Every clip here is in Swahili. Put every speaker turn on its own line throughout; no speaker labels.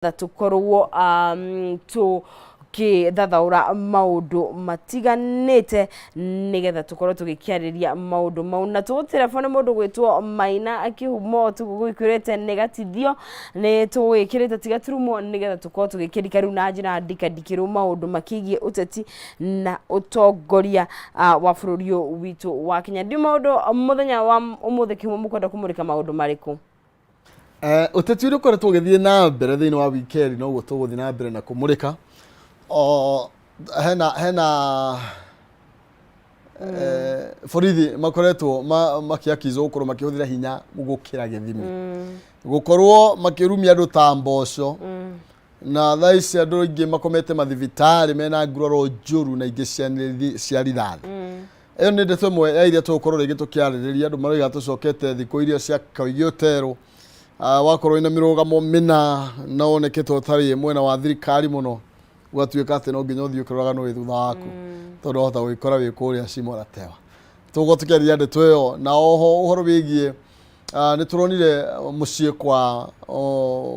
tukorwo tukithathaura maundu matiganite nigetha tukorwo tugikiariria maundu mau na tu telefone mundu gwitwo Maina akihumo tugwikirite negatithio ni tuwikirite tigaturumo nigetha tukorwo tugikirika riu na njira ndikadikiru maundu makigie uteti na utongoria wa bururi witu wa Kenya. Ndi maundu muthenya wa umuthe kihumo mukwenda kumurika maundu mariku?
Uteti uri kore tugithie na mbere thini wa weekend no go tuguthi na mbere na kumurika hena borithi makoretwo makiakizo gukorwo makihuthira hinya mugukira githimi gukorwo makirumia andu ta mboco na thaici andu ingi makomete mathibitari mena nguraro njuru na ingi cia rithathi eyo ni ndeto imwe ya iria tugukorwo rigi tukiaririria andu maroiga tucokete thiku iria cia KAYU wakorwo ina mirugamo mina na oneketwo tari mwena wa thirikari muno gwatuika ati no nginya uthio kiroraga no thutha waku tondu hota gwikora wi kuria cimoratewa tugo tukeria ndeto iyo na oho uhoro wigie ni turonire mucie kwa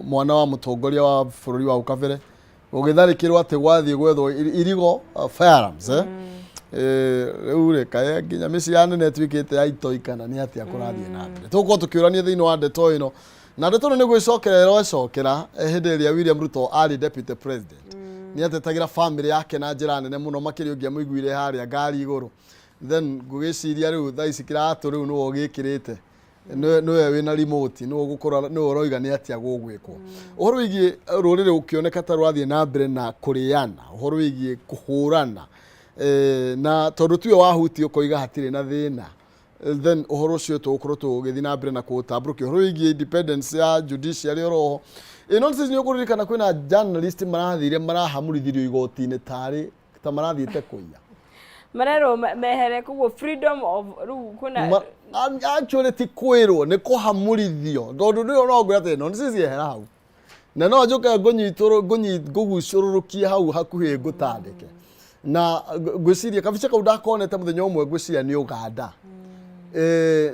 mwana wa mutongoria wa bururi wa ukabere ugitharikirwo ati gwathie gwetho irigo firearms ure kaya nginya misi ya nene twikite ya itoikana ni ati akurathie na mbere tugo tukiurania thini wa ndeto ino na ndeto no ni gwicokera hindi ria William Ruto ari deputy president ni atetagira family yake na njira nene muno makirio ngia muiguire haria ngari iguru then gugiciria riu thaici kiratu riu no gikirite no wina remote no gukora no oroiga ni atia gugwikwo uhoro wigie rurire ukioneka ta rwathie na mbere na kuriana uhoro wigie kuhurana na tondu tuyo wahuti ukoiga hatire na thina then uhoro cio tugukorwo tugithi na mbere na kutabruki uhoro wigie independence ya judiciary oroho nonsense ni ukuririkana kwina journalist marathire marahamurithirio igoti-ini tari ta marathiite kuiya
marero mehere kugo freedom of kuna
actually ti kwirwo ni kuhamurithio tondu ndio no ngwete nonsense yehera hau na no njoka gugucururukia hau hakuhi ngutandike na gwiciria kabica kau ndakonete muthenya umwe gwiciria ni Uganda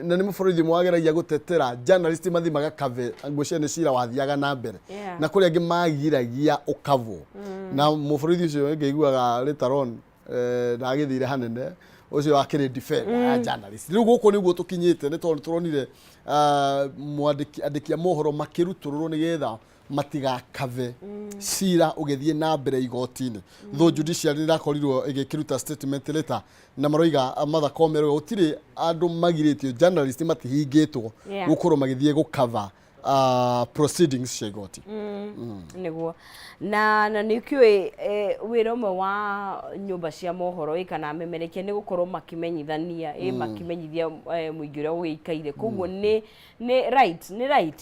na ni mufurithi mwageragia gutetera journalist mathi magakave ngwiciria ni cira wathiaga na mbere na kuri angi magiragia ukavo na mufurithi ucio ngeiguaga letaron na agithire hanene ucio akire defend journalist riu guko niguo tukinyite ni tondu turonire andiki a mohoro makirutururu nigetha matigakave cira ugithie na mbere igoti-ini though judiciary irakorirwo igikiruta statement letter na maroiga Martha Koome utiri andu magiritio journalist matihingitwo gukorwo magithie gukava proceedings cia igoti
niguo na nikiwe wira umwe wa nyumba cia mohoro kana memerekia ni gukorwo makimenyithania makimenyithia muingi uria uikaire koguo ni right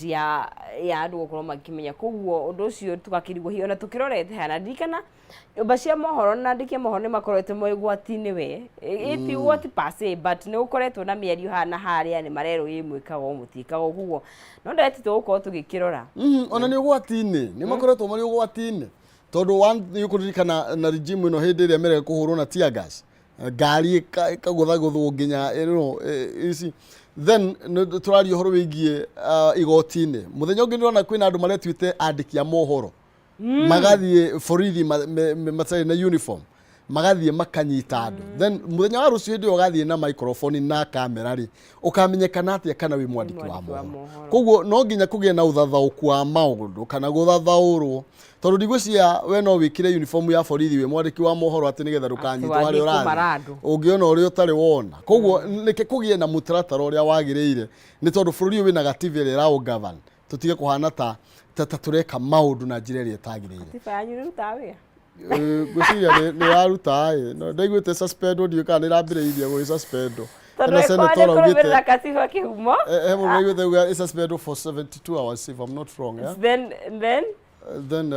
ya andu gukorwo makimenya koguo undu ucio tukakirigwo hiyo na tukirorete hana ndikana nyumba cia mohoro na ndikia mohoro ni makorete moigwati-ini we iti what passe but ni ukoretwo na miario hana haria ni marero imwikaga mutikaga koguo no ndeti tugukorwo tugikirora
ona ni ugwati-ini ni makoretwo mari ugwati-ini tondu yukuririkana na regime ino hindi iria mere kuhurwo na tear gas ngari kaguthaguthwo nginya ici then turari uhoro wigie igoti-ini muthenya ungi ndirona kwina andu maretwite andiki a mohoro magathie borithi matari na uniform magathie makanyita andu then muthenya wa rucio ndio gathie na microphone na camera ri ukamenyekana atia kana wi mwandiki wa mohoro koguo no nginya kugie na uthathauku wa maundu kana guthathaurwo tondu ndigwiciria we no wikire uniform ya borithi wi mwandiki wa mohoro ati nigetha ndukanyitwo ari urathi ungiona uri utari wona koguo nike kugie na mutaratara uria wagiriire ni tondu bururi wi na gatiba ira ra govern tutige kuhana ta tureka maundu na njira iria itagiriire
gatiba yanyu ni utawe
gwiciria ni yaruta no ndaiguite suspend ndio kana irambiriirie gwi suspend
na senator augite na katiba kihumo
ndaiguite suspend for 72 hours if I'm not wrong then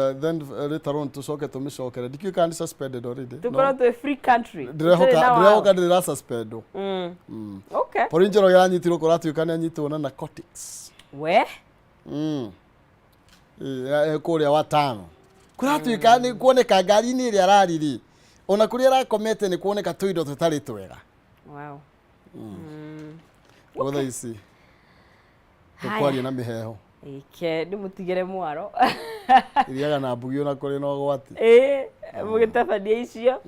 later on tucoke tumicokere ndikio kandi suspended already
tukorwo tu free country
ndirehoka ndira suspend
okay
por injero yanyitirwo kuratuika ni anyitwo na narcotics
we
kuria watano kuratuika ni kuoneka ngari-ini iria arariri ona kuria rakomete ni kuoneka tuindo tutari twega
wow
whether you see tukwaria na miheho
ike ndimutigire mwaro
iriaga na mbugi ona kuri no gwati
mugitabania icio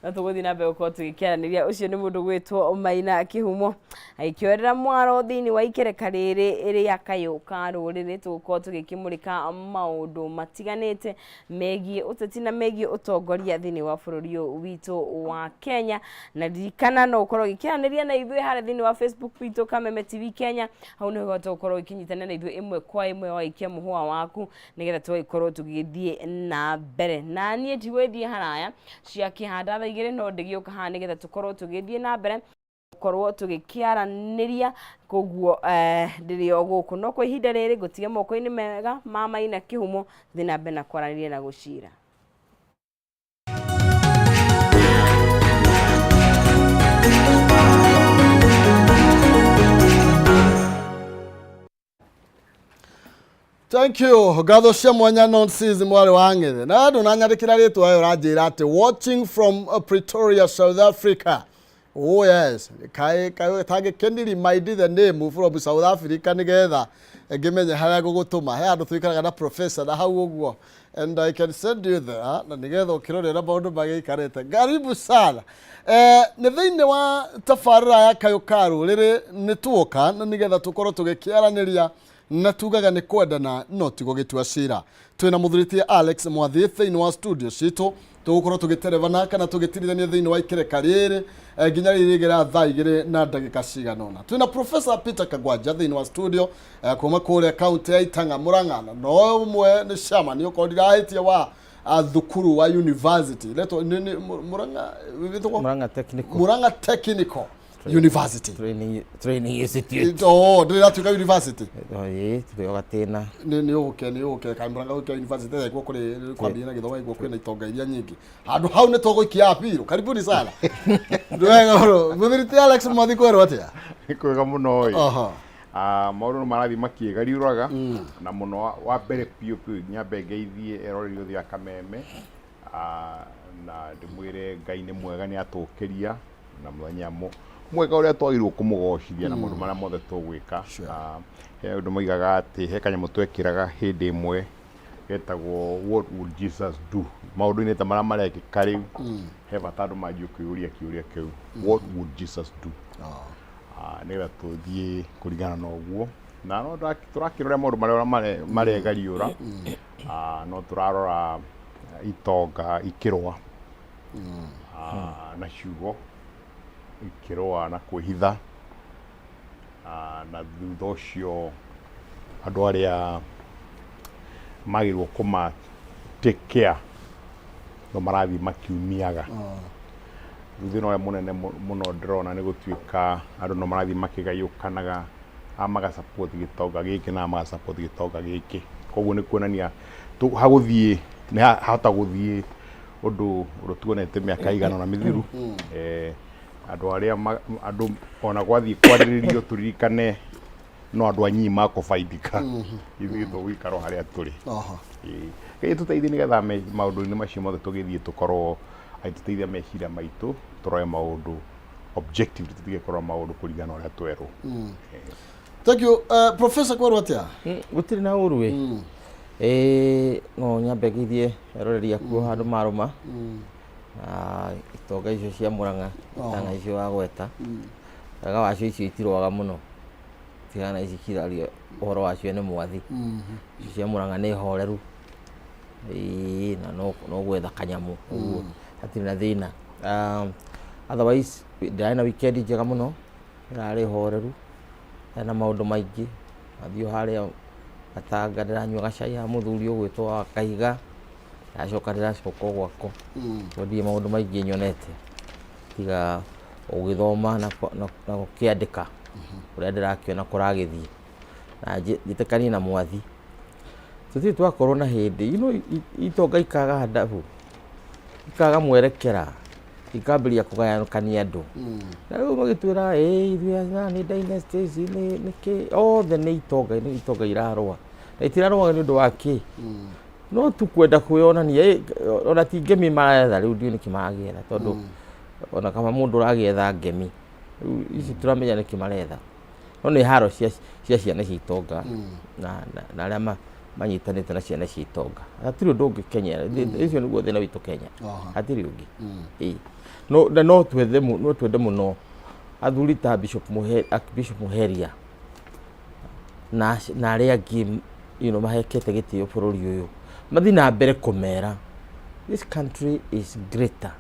na tuguthi na mbere ko tugikiaraniria ucio ni mundu gwitwo Maina Kihumo aikioerera mwaro thini wa ikereka riri KAYU KA RURIRI tugukorwo tugikimurika maundu matiganite megie uteti na megie utongoria thini wa bururi witu wa Kenya na ririkana no ukorwo gikiaraniria na ithui hare thini wa Facebook witu Kameme TV Kenya hau ni goto ukorwo ikinyitana na ithui imwe kwa imwe wa ikia muhwa waku nigetha tugikorwo tugithie na mbere na nie ndiwethie haraya cia kihanda thaa 2 no ndigioka ha nigetha tukorwo tugithie na mbere korwo tugikiaraniria koguo ndirio guku no kwa ihinda riri gutige moko-ini mega ma Maina Kihumo thina mbere na kwaraniria na gucira.
Thank you. Gatho cia mwanya nonsense mwari wang'ethe. Na andu nanyarikira ritwa ayo ranjira ati watching from Pretoria, South Africa. Oh yes. Kai tage kendiri might the name from South Africa nigetha ngimenye haria gugutuma. He andu twikaraga na professor na hau uguo. And I can send you there. Na nigetha ukirorera maundu magikarete. Karibu sana. Ni thiini wa tafarira ya KAYU KA RURIRI ni tuoka na nigetha tukorwo tugikiaraniria na tugaga ni kwendana no tigo gitua cira twina muthuritie Alex Mwathi thiini wa studio citu tugukorwo tugiterevana kana tugitirithania thiini wa ikereka riri nginya ririgera thaa 2 na ndagika ciganona twina Professor Peter Kagwanja thiini wa studio kuma kure county ya Itanga Murang'a no umwe ni shama ni ukorirahitie wa thukuru wa university leto Murang'a Technical University
training institute
ndira tuka university
tuyoga tena
ni uke kamuranga uke university eko kuri kwambia na githomo ego kwena itonga iria nyingi handu hau ni togoikia apiro karibuni sana ndwega muthirite Alex Mwathi kwero atia
kwega muno oi maundu marathi makiegariuraga na muno wa mbere piu nyambe ngeithie erori uthi ya Kameme na ndimwire Ngai ni mwega ni atukiria na muthenya mwega uria twagirwo kumugocithia na mundu maria mothe tugwika he undu moigaga ati he kanyamu twekiraga hindi imwe getagwo what would Jesus do maundu-ini ta maria marekika riu he bata andu manjie kwiuria kiuria kiu what would Jesus do nigetha tuthie kuringana na uguo na no turakirora maundu maria maregariura no turarora itonga ikirwa na ciugo ikiroa na kwihitha na thutha ucio andu aria magirwo kuma take care no marathi makiumiaga thutha no munene muno ndrona ni gutuika andu no marathi makigayukanaga amaga support gitonga giki na amaga support gitonga giki koguo ni kuonania haguthie ni hata guthie undu tuonete miaka igana na mithiru andu aria andu ona gwathie kwariririo turirikane no andu anyi makubaidika ithuĩ tũgũikara haria tũrĩ Ngai tũteithie nigetha maundu-inĩ macio mothe tũgĩthiĩ tũkorwo agĩtũteithia meciria maitũ tũroe maundu objectively tutige korwo maundu kũringana ũrĩa twerwo.
Thank you. Professor Kwarwatia
gũtirĩ na ũru no nyambe ngĩithie eroreri akuo handũ marũma itonga icio cia Murang'a tana icio wa gweta daga wacio icio itirwaga muno tigana ici kirario ũhoro wacio nĩ Mwathi icio cia Murang'a nĩ horeru na no gwetha kanyamu ũguo hatirĩ na thĩna otherwise ndĩrarĩ na weekend njega mũno ĩrarĩ horeru na maũndũ maingĩ mathio harĩa Gatanga ndĩranyua gacai ha mũthuri ũgwĩtwo wa Kahiga acoka ndĩracoka gwako tondie maũndũ maingĩ nyonete tiga ũgĩthoma na gũkĩandĩka ũrĩa ndĩrakĩona kũragĩthiĩ na njĩtĩkanie na Mwathi tũtirĩ twakorwo na hĩndĩ itonga ikaga ndabu ikaga mwerekera ikambĩrĩria kũgayũkania andũ na rĩu magĩtwĩra ithuĩ nĩ dynasties nĩkĩ othe nĩ itonga irarũa na itirarũa nĩ ũndũ wa kĩ no tukwenda kwĩonania ona ti ngemi maretha rĩu ndiũ nĩkĩ maragĩetha tondũ ona kama mũndũ ũragĩetha ngemi rĩu ici tũramenya nĩkĩ maretha no nĩ haro cia ciana cia itonga na arĩa manyitanĩte na ciana cia itonga. Hatirĩ ũndũ ũngĩ Kenya, ũcio nĩguo thĩna witũ Kenya, hatirĩ ũngĩ. No twende mũno athuri ta Bishop Muheria na arĩa angĩ mahekete gĩtĩo bũrũri ũyũ mathiĩ na mbere kũmera this country is greater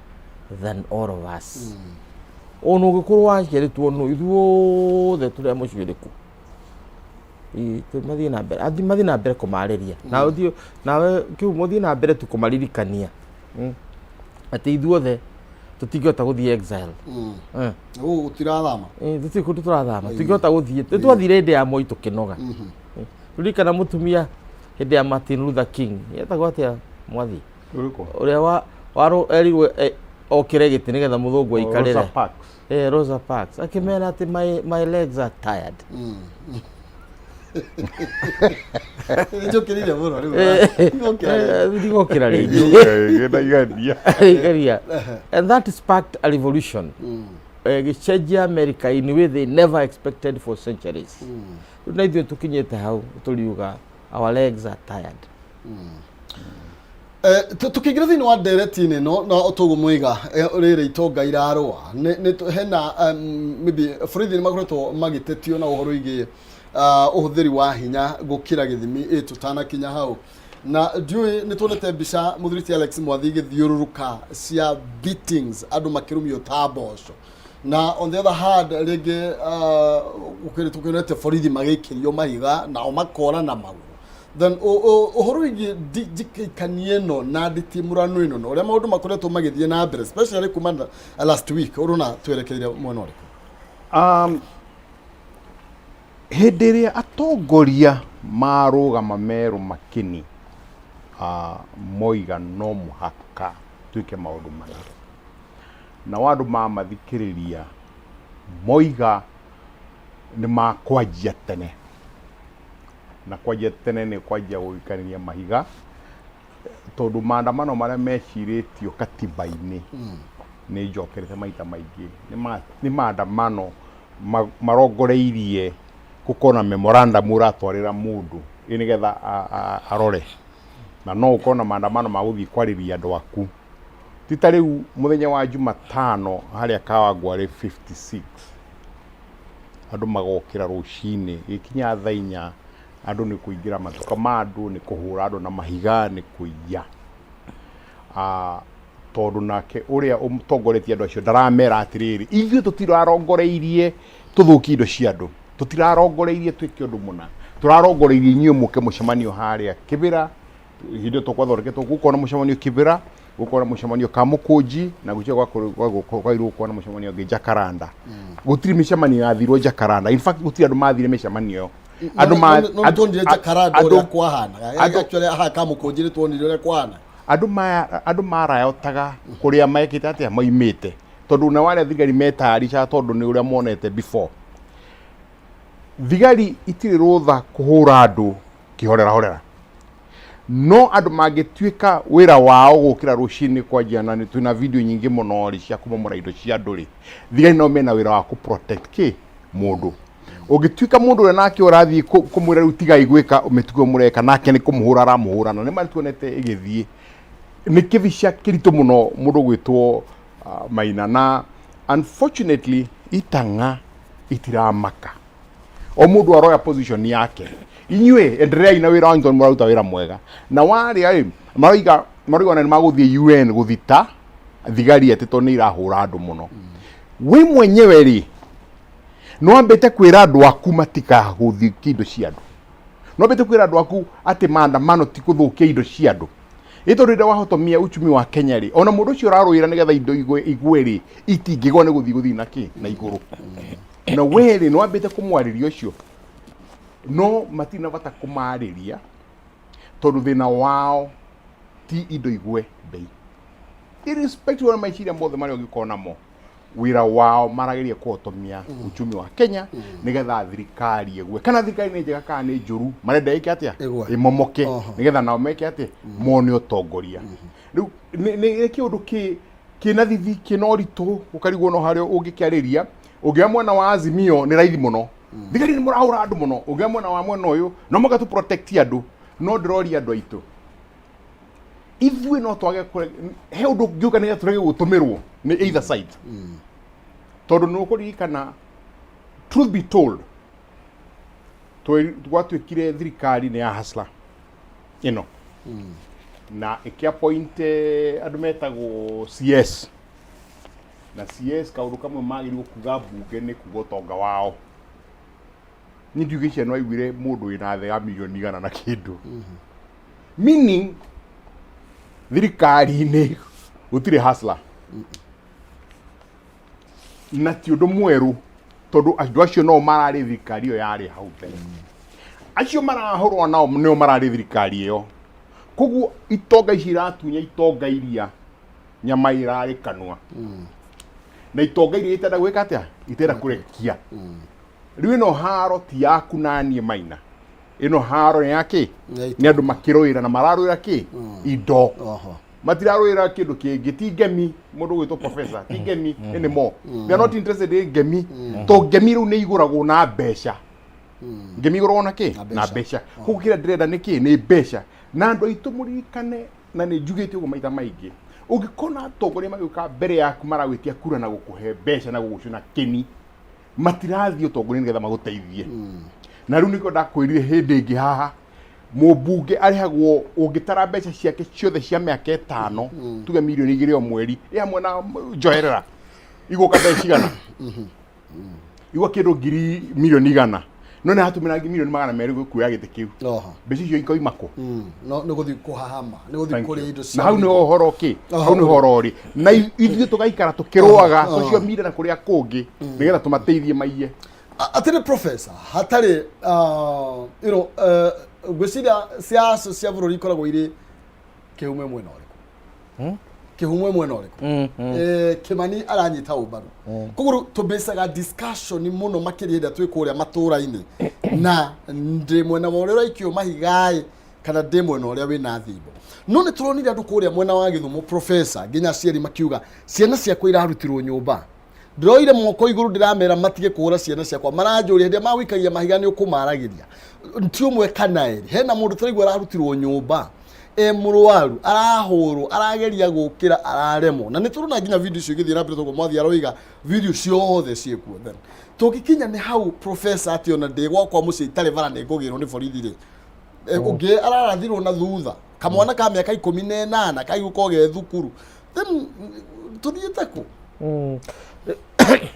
than all of us. Ona ũngĩkorwo waciarĩtwo no ithuothe tũrĩa mũciũrĩku mathiĩ na mbere kũmarĩria nawe kĩu mũthiĩ na mbere tu kũmaririkania atĩ ithuothe tũtingĩhota gũthiĩ exile.
Tũtirathama
tũtingĩhota gũthiĩ, twathire hĩndĩ ya Moi tũkĩnoga. Ririkana mũtumia hĩndĩ ya Martin Luther King etagwo atĩa mwathi ũrĩa erirwo okĩre gĩtĩ nĩgetha mũthũngũ aikarĩre, Rosa Parks akĩmera atĩ my legs are tired.
Njũkĩrire mũno rĩu
ndigokĩra rĩngĩ. And that sparked a revolution gĩcenjia America in a way they never expected for centuries. Na ithuĩ tũkinyĩte hau tũriuga our legs are tired.
Tukĩingĩra thĩinĩ wa ndereti-inĩ ĩno na tũgũmũiga rĩrĩ itonga irarũa hena maybe borithi nĩ makoretwo magĩtetio na ũhoro wĩgiĩ ũhũthĩri wa hinya gũkĩra gĩthimi tũtanakinya hau, na ndiũĩ nĩ tuonete mbica mũthuriti Alex Mwathi igĩthiũrũrũka cia beatings andũ makĩrumio ta mboco, na on the other hand rĩngĩ tukĩonete borithi magĩikĩrio mahiga nao makora na magũrũ. Then ũhoro wĩgiĩ njikania ĩno na nditimũrano ĩno na ũrĩa maũndũ makoretwo magĩthiĩ na mbere especially kuma last week, ũrona twerekeire mwena ũrĩkũ?
Hĩndĩ ĩrĩa atongoria marũgama merũ makini moiga no mũhaka twĩke maũndũ mana, na andũ mamathikĩrĩria moiga nĩ makwanjia tene, na kwanjia tene nĩ kwanjia gũikanĩria mahiga, tondũ maandamano marĩa mecirĩtio katiba-inĩ nĩ njokerete maita maingĩ nĩ maandamano marongoreirie gũkorwo na memorandum ũratwarĩra mũndũ nĩgetha arore, na no ũkorwo na maandamano ma gũthiĩ kwarĩria andũ aku. Ti ta rĩu mũthenya wa Jumatano harĩa Kawangware 56 andũ magokĩra rũcinĩ gĩkinya thaa 4 andũ nĩ kũingĩra matuka ma andũ, nĩ kũhũra andũ na mahiga, nĩ kũiya. Tondũ nake ũrĩa ũtongoretie andũ acio ndaramera atĩrĩrĩ, ithuĩ tũtirarongoreirie tũthũkie indo cia andũ, tũtirarongoreirie twĩke ũndũ mũna, tũrarongoreirie inyuĩ mũke mũcemanio harĩa Kĩbĩra, hĩndĩ tũkwathondeketwo gũkorwo na mũcemanio Kĩbĩra, gũkorwo na mũcemanio Kamũkũnji, na gũcio gwairwo gũkorwo na mũcemanio ũngĩ Jacaranda. Gũtirĩ mĩcemanio yathirwo Jacaranda, in fact gũtirĩ andũ mathire mĩcemanio.
No tuonire Jacaranda ũrĩa kwahana, actually Kamũkũnji nĩ tuonire ũrĩa kwahana.
Andũ marayotaga kũrĩa mekĩte atĩa moimĩte, tondũ na wale thigari metarica tondũ nĩ ũrĩa monete before. Thigari itirĩ rũtha kũhũra andũ kĩhorera, no andũ mangĩtuĩka wĩra wao gũkĩra rũcinĩ kwanjia, na twĩna video nyingĩ mũno cia kumomora indo cia andũ rĩ, thigari no mena wĩra wa kũ-protect mũndũ. Ũngĩtuĩka mũndũ ũrĩa nake ũrathiĩ kũmwĩra rĩu tigai gwĩka mĩtugo mũreka, nake nĩ kũmũhũra aramũhũra, na nĩ marĩ tuonete ĩgĩthiĩ. Nĩ kĩbica kĩritũ mũno mũndũ gwĩtwo Maina, na unfortunately itanga itiramaka. O mũndũ aroya position yake. Inyuĩ endereai na wĩra wanyu tondũ mũraruta wĩra mwega. Na warĩa maroiga nĩ magũthiĩ UN gũthita thigari atĩ tondũ nĩ irahũra andũ mũno. We mwenyewe rĩ, no ambĩte kwĩra andũ aku matikagũthie indo cia andũ. No ambĩte kwĩra andũ aku atĩ maandamano ti gũthũkia indo cia andũ. Ĩtondũ rĩrĩa wahotomia uchumi wa Kenya rĩ, ona mũndũ ũcio ũrarũĩra nĩgetha indo igwe rĩ, itingĩgwa nĩ gũthiĩ na igũrũ. Na we rĩ, no ambĩte kũmwarĩria ũcio, no matina bata kũmarĩria tondũ thĩna wao ti indo igwe bei. Irrespective of maiciria mothe marĩa ũngĩkorwo namo, wĩra wao marageria kũhotomia uchumi wa Kenya nĩgetha thirikari ĩgwe. Kana thirikari nĩ njega kana nĩ njũru, marenda ĩke atĩa ĩmomoke nĩgetha nao meke atĩa mone ũtongoria. Rĩu nĩ kĩũndũ kĩna thithi, kĩna ũritũ, ũkarigwo no harĩa ũngĩkĩarĩria. Ũngĩoya mwena wa Azimio nĩ raithi mũno, thigari ni murahura andu muno ugemwena wa mwena uyu no muga tu protect andu no ndrori andu aitu ithuĩ no twage he ũndũ ũngĩũka nĩgetha tũrege gũtũmĩrwo nĩ either side tondũ nĩ ũkũririkana truth be told gwatuĩkire thirikari nĩ ya hustler ĩno na ĩkĩappoint andũ metagwo CS na CS kaũndũ kamwe magĩrĩirwo kuga mbunge nĩ kuga ũtonga wao nĩ ndiuga icio no aiguire mũndũ wĩna thĩ ya mirioni 100 na kĩndũ meaning thirikari-inĩ gũtirĩ hustler na ti ũndũ mwerũ tondũ andũ acio no mararĩ thirikari ĩyo yarĩ hau mbere acio marahũrwo nao nĩo mararĩ thirikari ĩyo koguo itonga ici iratunya itonga iria nyama irarĩ kanua na itonga iria itenda gwĩka atĩa itenda kũrekia rĩu ĩno haro ti yaku na niĩ Maina ĩno haro nĩ yakĩ nĩ andũ makĩrũĩra na mararũĩra kĩ indo matirarũĩra kĩndũ kĩngĩ ti ngemi mũndũ gwĩtwo professor ti ngemi anymore they are not interested in ngemi to ngemi rĩu nĩ igũragwo na mbeca ngemi igũragwo na kĩ na mbeca koguo kĩrĩa ndĩrenda nĩ kĩ nĩ mbeca na andũ aitũ mũririkane na nĩ njugĩte ũguo maita maingĩ ũngĩkona atongoria magĩũka mbere yaku maragwĩtia kura na gũkũhe mbeca na gũgũcuna kĩni matirathiĩ ũtongoria nĩgetha magũteithie na rĩu nĩkĩo ndakwĩrire hĩndĩ ĩngĩ haha mũmbunge arĩhagwo ũngĩtara mbeca ciake ciothe cia mĩaka 5 tuge mirioni 2 o mweri hamwe na njoherera igũka mbeca cigana igũka kĩndũ ngiri mirioni 100 no nĩ hatũmĩra mirioni 200 kuoya gĩtĩ kĩu mbeca icio ikoima kũ
no nĩ gũthiĩ kũhahama nĩ gũthiĩ kũrĩa indo
na hau nĩ ũhoro kĩ hau nĩ ũhoro ũrĩ na ithuĩ tũgaikara tũkĩrũaga social media na kũrĩa kũngĩ nĩgetha tũmateithie maiye
atĩrĩ professor hatarĩ ngwĩciria ciaco cia bũrũri ikoragwo irĩ kĩhume mwena ũrĩkũ kĩhume mwena ũrĩkũ Kĩmani aranyita ũmbaru koguo tũmbecaga discussion mũno makĩria hĩndĩ twĩ kũrĩa matũũra-inĩ na ndĩ mwena wa ũrĩa ũraikio mahigaĩ kana ndĩ mwena ũrĩa wĩna thimbo no nĩ tũronire andũ kũrĩa mwena wa Gĩthumo professor nginya aciari makiuga ciana ciakwa irarutirwo nyũmba ndĩroire moko igũrũ ndĩramera matige kũhũra ciana ciakwa maranjũria hĩndĩ magũikagia mahiga nĩ ũkũmaragĩria ti ũmwe kana erĩ hena mũndũ tũraigua ararutirwo nyũmba mũrwaru arahũrwo arageria gũkĩra araremwo na nĩ tũrona nginya video icio igĩthiĩ na mbere tũguo mwathi aroiga video ciothe ciĩkuo then tũngĩkinya nĩ hau professor atĩ ona ndĩ gwakwa mũciĩ itarĩ bara nĩ ngũgĩrwo nĩ borithi rĩ ũngĩ ararathirwo na thutha kamwana ka mĩaka 18 kaigũka ge thukuru then tũthiĩte kũ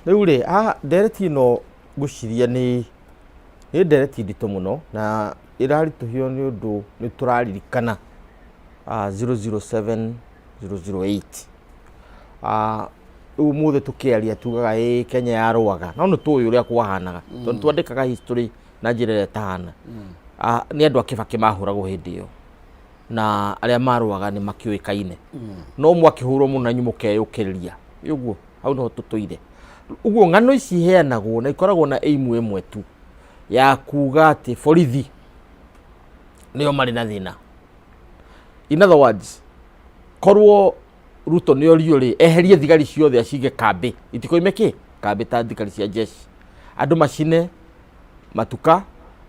rĩu rĩ ndereti ĩno ngũciria nĩ ndereti nditũ mũno na ĩraritũhio nĩ ũndũ nĩ tũraririkana 007 008 ũmũthĩ tũkĩaria tugaga Kenya yarũaga no nĩ tũĩ ũrĩa kwahanaga tondũ twandĩkaga history na njĩra ĩrĩa ĩtahana nĩ andũ a Kĩbakĩ mahũragwo hĩndĩ ĩyo na arĩa marũaga nĩ makĩũĩkaine no mwakĩhũrwo mũno na nyuĩ mũkeyũkĩrĩria ũguo hau nĩho tũtũire ũguo ng'ano ici heanagwo na ikoragwo na aim ĩmwe tu ya kuga atĩ borithi nĩo marĩ na thĩna in other words korwo Ruto nĩ orio rĩ eherie thigari ciothe acige kambĩ itikoime kĩ kambĩ ta thigari cia jeshi andũ macine matuka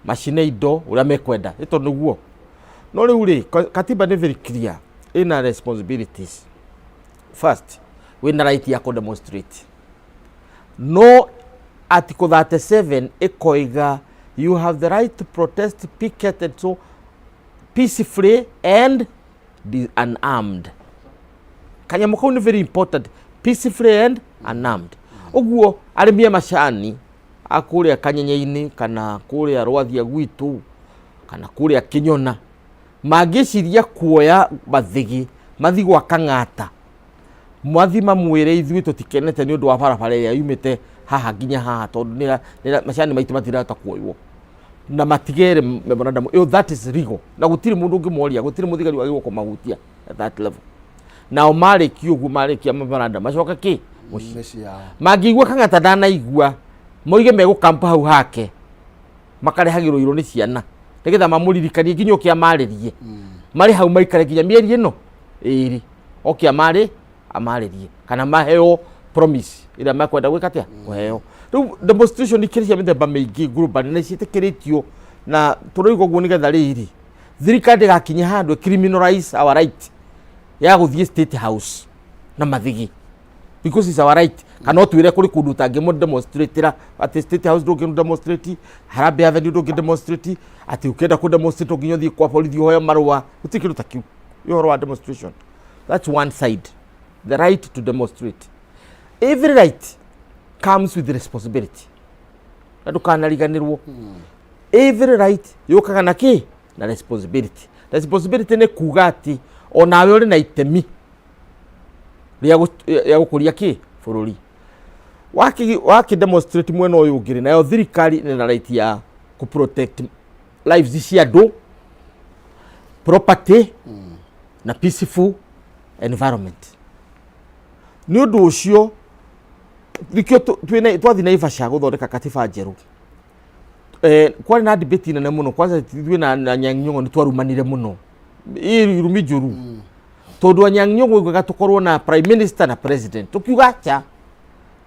macine indo ũrĩa mekwenda ĩto nĩguo no rĩu rĩ katiba nĩ very clear ĩna responsibilities first wĩna right ya demonstrate no article 37 ĩkoiga you have the right to protest, picket and so peacefully and unarmed. Kanyamũ kau nĩ very important, peacefully and unarmed. Ũguo arĩmi a macani a kũrĩa Kanyenya-inĩ kana kũrĩa Rwathia gwitũ kana kũrĩa Kĩnyona mangĩciria kuoya mathigi mathi gwa Kang'ata mwathi mamwĩre ithuĩ tũtikenete nĩ ũndũ wa barabara ĩrĩa yumĩte haha nginya haha tondũ nĩ macani maitũ matirahota kuoywo na matigere memorandum that is legal na gũtirĩ mũndũ ũngĩmoria gũtirĩ mũthigari wagĩrĩirwo kũmahutia at that level nao marĩkia ũguo marĩkia memorandum macoka kĩ mũciĩ mangĩigua Kang'ata ndanaigua moige megũkampa hau hake makarehagĩrwo irwo nĩ ciana nĩgetha mamũririkanie nginya ũkĩa marĩrie marĩ hau maikare nginya mĩeri ĩno ĩrĩ okĩa marĩ amarĩrie kana maheo promise ĩrĩa makwenda gwĩka atĩa kũheo riu demonstration ikiria mithemba miingi global na citekeretio na turoigo guo nigetha riri thirikari gakinya handu criminalize our right ya guthie state house na mathigi because it's our right kana twire kuri kundu tangi mo demonstratera at state house do demonstrate Harambee Avenue do demonstrate ati ukenda ku demonstrate nginyo thie kwa police hoya marwa utikiru takiu yoro wa demonstration. That's one side, the right to demonstrate. Every right comes with responsibility. Nadukana every right yokaga na ki na responsibility. Responsibility ne kugati onawe uri na itemi ya gukuria ki bururi waki demonstrate mwena uyu ngiri nayo thirikari na right ya ku protect lives cia andu, property na peaceful environment. Ni undu ucio dikio twathi na Ivasha guthondeka katiba njeru kwari na debate nene muno kwanza tithwe na Nyang'nyong'o ni twarumanire muno irumi njuru tondu Nyang'nyong'o gwa tukorwo na prime minister na president tukiuga acha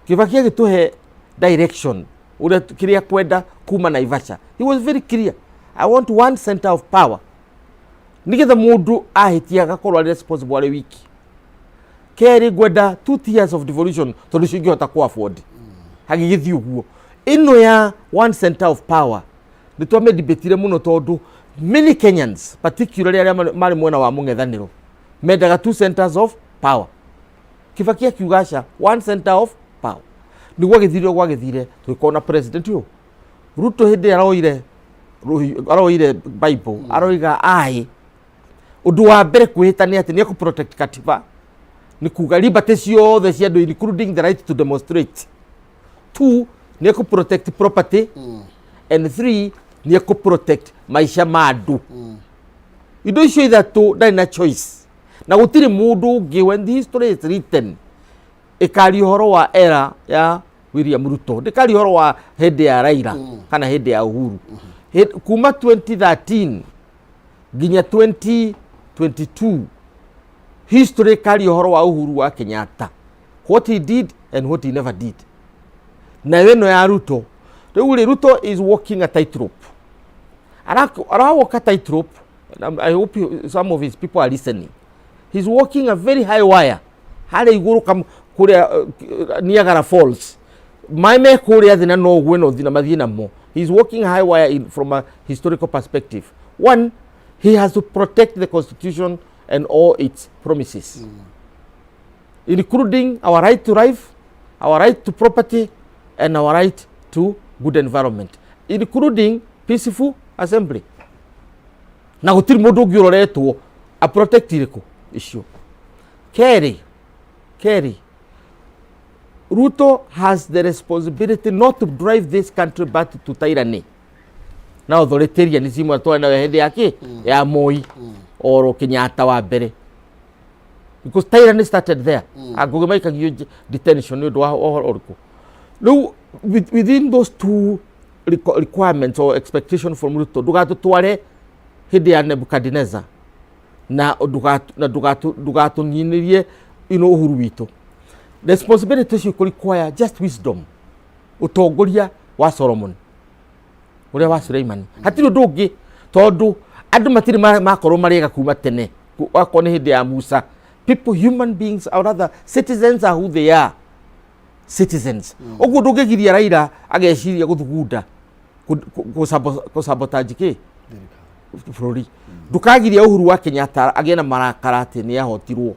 Kibaki agituhe direction uria kiria kwenda kuma na Ivasha. He was very clear, I want one center of power nigetha mundu ahitia gakorwo responsible ari wiki keri gwenda 2 years of devolution tondu cingihota ku afford hagigithi uguo ino ya one center of power ni twame debatire muno tondu many Kenyans particularly aria mari mwena wa mung'ethaniro mendaga 2 centers of power. Kibaki akiugasha one center of power niguo githire twikona president yo Ruto hindi aroire Bible aroiga ai undu wa mbere kwihitania ati ni ku protect katiba ni kuga liberty ciothe cia andu including the right to demonstrate. 2 ni ku protect property and 3 ni ku protect maisha ma andu. Indo icio ithatu ndari na choice na gutiri mundu ungi when the history is written ikari horo wa era ya William Ruto ndikari horo wa hindi ya Raila kana hindi ya Uhuru kuma 2013 ginya 2022 history kari horo wa Uhuru wa Kenyatta, what he did and what he never did. Na weno ya Ruto Ruto is walking a tightrope. Ara walk a tightrope. I hope some of his people are listening. He's walking a very high wire. Hale iguru kam kuria Niagara Falls. Maime kuria thina no gweno thina mathina mo. He's walking high wire from a historical perspective. One, he has to protect the constitution and all its promises, including our right to life, our right to property, and our right to good environment, including peaceful assembly. Na gutiri mundu ngiroretwo a protect iriko issue. Kerry Ruto has the responsibility not to drive this country back to tyranny. Now authoritarianism atwana hindi yake ya Moi or Kenyatta wa mbere, because tyranny started there. Agoge maikagio detention ni dwa oriko. No, within those two requirements or expectation from Ruto dugatutware hindi ya Nebuchadnezzar na dugatunirie uhuru witu. Responsibility should require just wisdom, utongoria wa Solomon uria wa Suleiman. Hatiri ndungi tondu andu matiri makorwo mariga kuma tene wakone hindi ya Musa. People, human beings, or rather citizens are who they are. Citizens. Oguo ndungigiria Raila ageciria guthugunda kusabotage ki bururi. Ndukagiria Uhuru wa Kenyatta agie na marakara ati ni ahotirwo.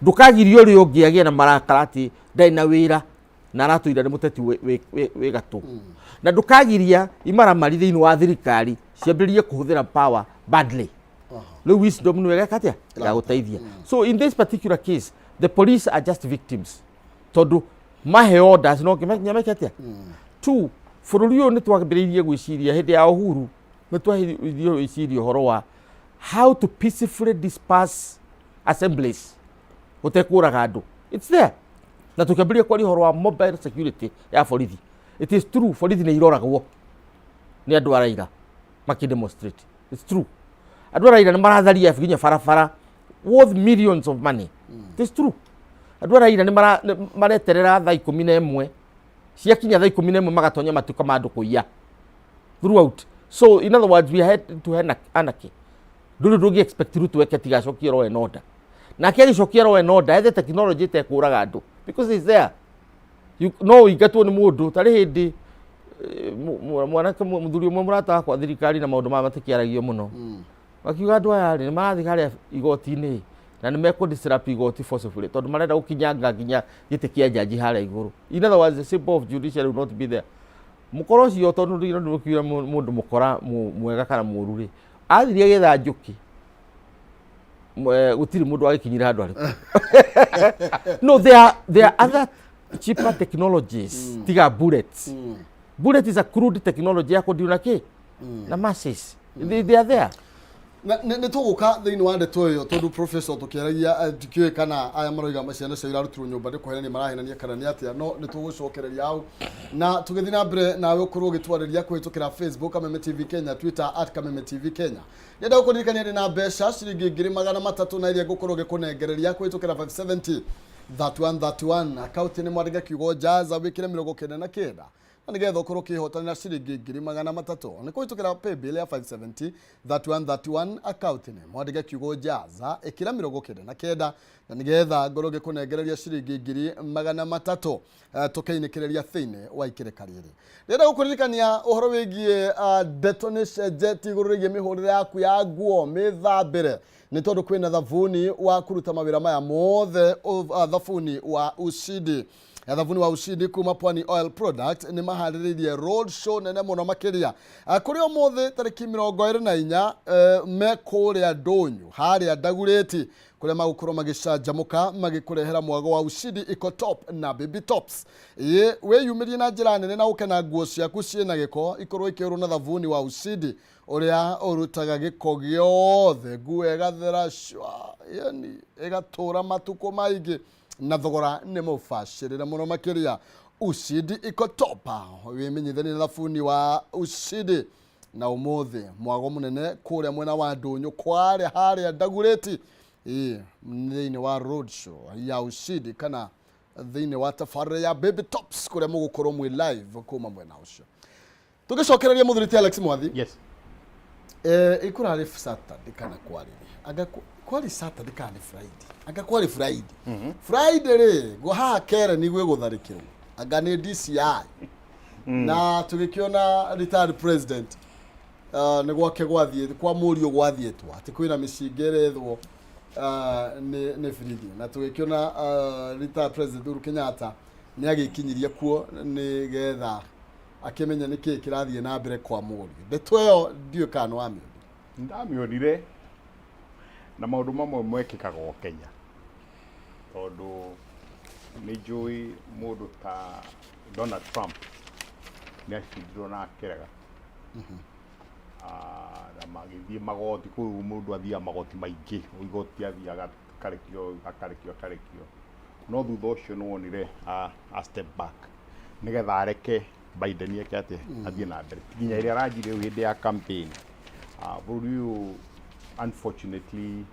Ndukagiria uri ungi agie na marakara ati ndai na wira na aratuira ni muteti we gatu. Na ndukagiria imaramari thiini wa thirikari ciambirie kuhuthira power badly. No wisdom no wega ya gutaithia. So in this particular case, the police are just victims. Tondu mahe orders no nyameke atia. 2, bururi uyu ni twambiriirie gwiciria hindi ya Uhuru ni twahithio gwiciria horo wa how to peacefully disperse assemblies utekuraga andu. It's there. Na tukiambiria kwari horo wa mobile security ya borithi. It is true, borithi ni iroragwo ni andu a Raila makidemonstrate. It's true. Andu a Raila ni maratharia ginya barabara worth millions of money. It is true. Andu a Raila ni mareterera thaa 11 ciakinya thaa 11 magatonya matuka mandu kuiya throughout. So in other words, we had to have anarchy. Ndungi expect Ruto weke tigacokia law and order. Na kile cokia law and order ethe technology te kuraga andu because it's there. You know igatwo ni mundu tari hindi mwanake muthuri umwe murata kwa thirikari na maundu ma matikiaragio muno. Wakiuga andu aya ni marathi haria igoti-ini na ni meko disrupt igoti forcefully tondu marenda gukinyanga nginya giti kia jaji haria iguru. In other words, the symbol of judiciary will not be there. Mukoro cio tondu ndio kiura mundu mukora mwega kana muru ri athirie getha njuki gutiri mundu agikinyira andu ari. No, there are other cheaper technologies. Tiga bullets. Bullet is a crude technology ya kudiuna ki na masses. They are there.
Nä tå gå ka thä inä wa ndeto ä yo tondå professor tå kä aragia tikä kana aya maroiga maciana cio irarutirwo nyå mba ndä kåhenania marahenania kana nä atä no nä tå gå cokereria hau na tå gä thiä na mbere nawe å korwo å gä twarä ria kå hä tå kä ra Facebook Kameme TV Kenya, Twitter @Kameme TV Kenya. Nenda gå kå ririkania ndä na mbeca ciringi 300 na iria ngå korwo gä kå nengereria kå hä tå kä ra 570 31 akaunti nä mwandä kiugo jaza wä kä re 99 na nigetha ukorwo kihotanira ciringi 300 ni kuhitukira paybill ya 570 31 account ni mwandike kiugo jaza ikira 99 na nigetha ngoro gikunengereria ciringi 300 tukainikireria thiini wa ikireka riri renda gukuririkania uhoro wigie detonation jet igururigie mihurire yaku ya nguo mithambire ni tondu kwina thavuni wa kuruta mawira maya mothe thavuni wa ushindi thavuni wa ushindi kuma Pwani Oil Product ni mahariririe road show nene muno makiria kuri omothe tariki 24 me kuria ndonyu haria ndagureti kuria magukorwo magicanjamuka magikurehera mwago wa ushindi iko top na baby tops we yumirie na njira nene na ukena nguo ciaku ciina giko ikorwo ikirwo na thavuni wa ushindi uria urutaga giko giothe nguo igathera shwa yani igatura matuko maingi na thogora nä må bacä rä re må no makä ushindi iko topa wimenyithani na thabuni wa ushindi na umuthi mwago må nene kå rä a mwena wa ndånyå kwarä harä a ndagureti thä-inä wa road show ya ushindi kana thä-inä wa tabarä ya baby tops kå rä a må gå korwo mwä live kuma mwena å cio tå gä cokereria må thuriti Alex Mwathi
Yes.
ikå rarä Saturday kana kwarä kwari Saturday kana Friday anga kwari Friday Friday ri go ha kere nigwe gutharikirwo anga ni DCI na tugikiona retired president ni gwake gwathie kwa murio gwathietwo ati kwina micingere ethwo ni fridi na tugikiona retired president Uhuru Kenyatta ni agikinyiria kuo ni getha akimenya niki kirathie na mbere kwa murio ndeto yo ndio kana wa mi
ndamionire na maundu mamwe mwekikaga o Kenya tondu ni njui mundu ta Donald Trump ni acindirwo na akerega na magithie magoti kuu mundu athia magoti maingi igoti athiaga akarekio no thutha ucio nwonire a step back nigetha areke Biden eke ati athie na mbere nginya iria aranjire hindi ya campaign bururi uyu unfortunately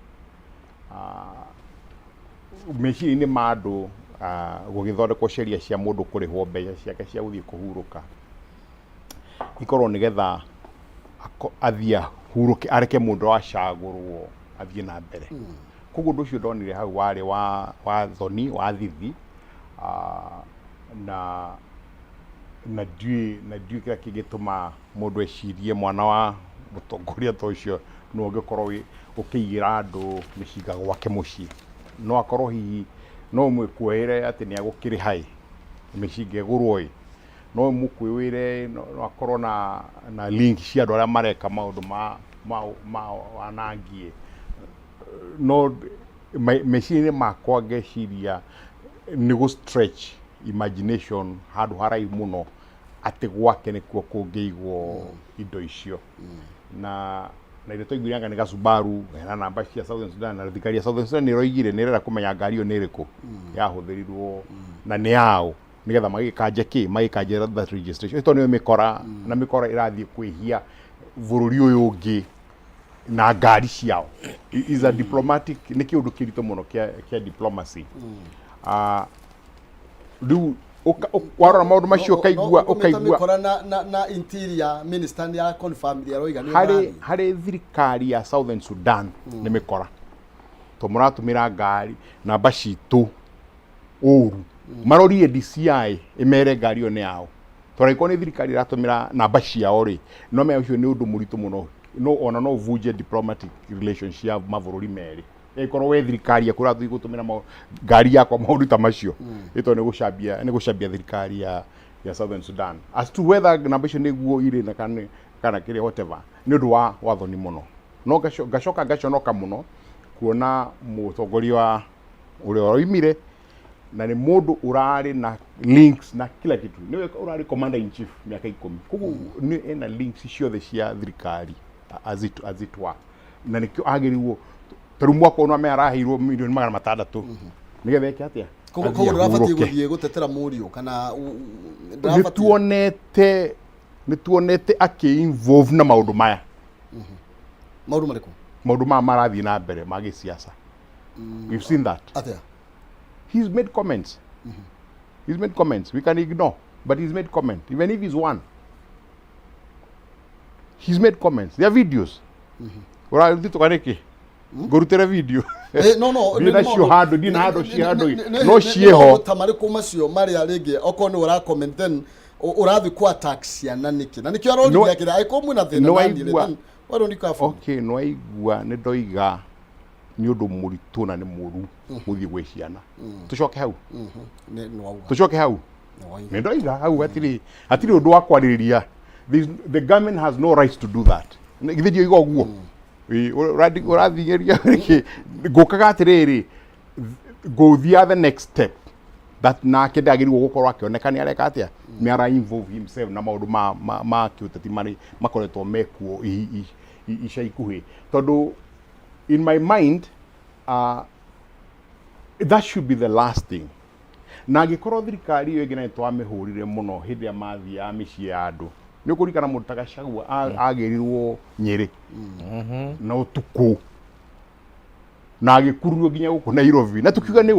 meciria-inĩ ma andũ gũgĩthondekwo sheria cia mũndũ kũrĩhwo mbeca ciake cia gũthiĩ kũhurũka ikorwo nĩgetha athiĩ ahurũke areke mũndũ wacagũrwo athiĩ na mbere koguo ũndũ ũcio ndonire hau warĩ wa thoni wa thithi na ndiũĩ kĩrĩa kĩngĩtũma mũndũ ecirie mwana wa mũtongoria ta ũcio no ũngĩkorwo ũkĩigĩra andũ mĩcinga gwake mũciĩ no akorwo hihi no mwĩkuoere atĩ nĩ agũkĩrĩha mĩcinga ĩgũrwo no mũkwĩwĩre no akorwo na link cia andũ arĩa mareka maũndũ ma wanangie no meciria-inĩ makwa ngeciria nĩ gũ stretch imagination handũ haraihu mũno atĩ gwake nĩkuo kũngĩigwo indo icio na ile tũiguire nĩ Gasubaru na namba cia Southern Sudan na thikari ya Southern Sudan nĩroigire nĩrenda kũmenya ngari ĩyo nĩ ĩrĩkũ yahũthĩrirwo na nĩ yao nĩgetha magĩkanje that registration ĩto nĩyo mĩkora na mĩkora ĩrathiĩ kwĩhia bũrũri ũyũ ũngĩ na ngari ciao is a diplomatic nĩ kĩũndũ kĩritũ mũno kĩa diplomacy rĩu warora maundu macio kaigua
ukaigua na interior minister ya confirm ya roiga ni
hari thirikari ya Southern Sudan ni mikora to muratumira ngari namba citu uru marorie DCI imere ngari yo ni yao toraiko ni thirikari iratumira namba ciao ri no me ucio ni undu muritu muno no vunje diplomatic relationship ya mavururi meri ikorwo we thirikari akura thu gutumira ngari yakwa maundu ta macio ito ni gucambia thirikari ya Southern Sudan as to whether namba icio ni guo ire na kana kire whatever ni undu wa wathoni muno no gacoka gaconoka muno kuona mutongoria wa uri oimire na ni mundu urari na links na kila kitu niwe urari commander in chief miaka 10 kugu ni ena links ciothe cia thirikari azitwa na nikio agiriwo taru mwako no me arahirwo milioni 600 nigethe eke atia
kugu rafati guthie gutetera murio kana
nituonete aki-involve na maundu maya
maundu mariko
maundu ma marathi na mbere magi siasa we've seen that
atia
he's made comments he's made comments we can ignore but he's made comment even if he's one he's made comments there are videos ora ndito kaneke ngorutera video
no
dina cio hando no cieho
tamari kuma cio mari arege oko ni ura comment then urathi kwa tax ya naniki naniki arodi yake ai komu na thina nani waro ndiko afu
okay no aigua ni ndoiga ni undu muritu na ni muru muthie gwe ciana tucoke hau tucoke hau ni ndoiga hau atiri undu wa kwaririria the government has no rights to do that githio igo guo urathigeria ngukaga atiriri go the next step that nake ndagirwo gukorwo akioneka ni areka atia ni ara involve himself na maundu ma kiuteti mari makoretwo mekuo ica ikuhi tondu in my mind that should be the last thing na gikorwo thirikari iyo ingina twamihurire muno hindi ya mathi ya micii ya andu ni ukurikana mundu Gachagua agirirwo Nyeri na utuku na agikururio nginya guku Nairobi na tukiuga ni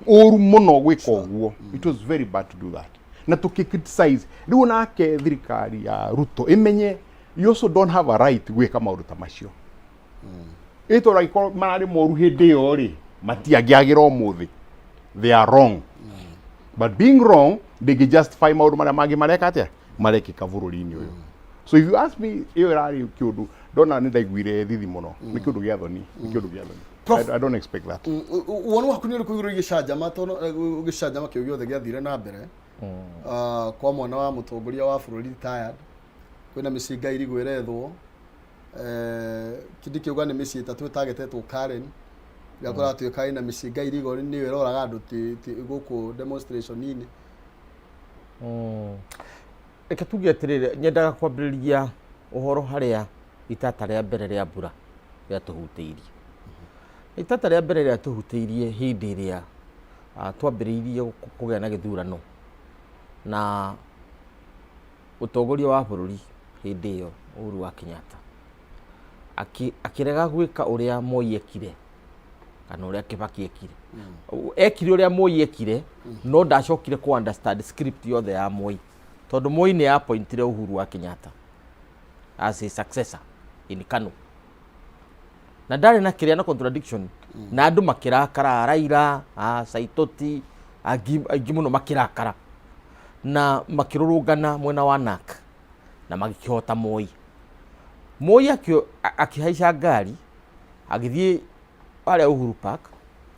uru muno gwika uguo it was very bad to do that na tukicriticize riu nake thirikari ya Ruto imenye you also don't have a right gwika maundu ta macio ito raiko marari moru hindi yo ri matiangiagira umuthi they are wrong but being wrong they can justify maundu maria mangi mareka atia marekika bururi-ini uyu so if you ask me iyo rari kiundu ndona ni ndaiguire thithi muno ni kiundu gia thoni I don't expect that
wonu waku ni uriko iguru gicajama tono gicajama kiu giothe giathire na mbere kwa mwana wa mutongoria wa bururi retired kwina micinga iri gwirethwo kindi kiuga ni micii itatu itagetetwo Karen yakora atuika na micinga iri go ni wiroraga andu ti guku demonstration ini
eka tuge atirire nyendaga kwambiriria uhoro haria itata ria mbere ria mbura ria tuhutiirie itata ria mbere ria tuhutiirie hindi ria twambiriirie kugea na githurano na utongoria wa bururi hindi iyo Uhuru wa Kenyatta akirega gwika uria Moi ekire kana uria Kibaki ekire ekire uria Moi ekire no ndacokire ku understand script yothe ya Moi tondu Moi ni appointire Uhuru wa Kenyatta as a successor in Kanu na ndari na kiria na contradiction na andu makirakara Raila Saitoti agimuno makirakara na makirurungana mwena wa NARC na magikihota Moi akihaica ngari agithie aria Uhuru Park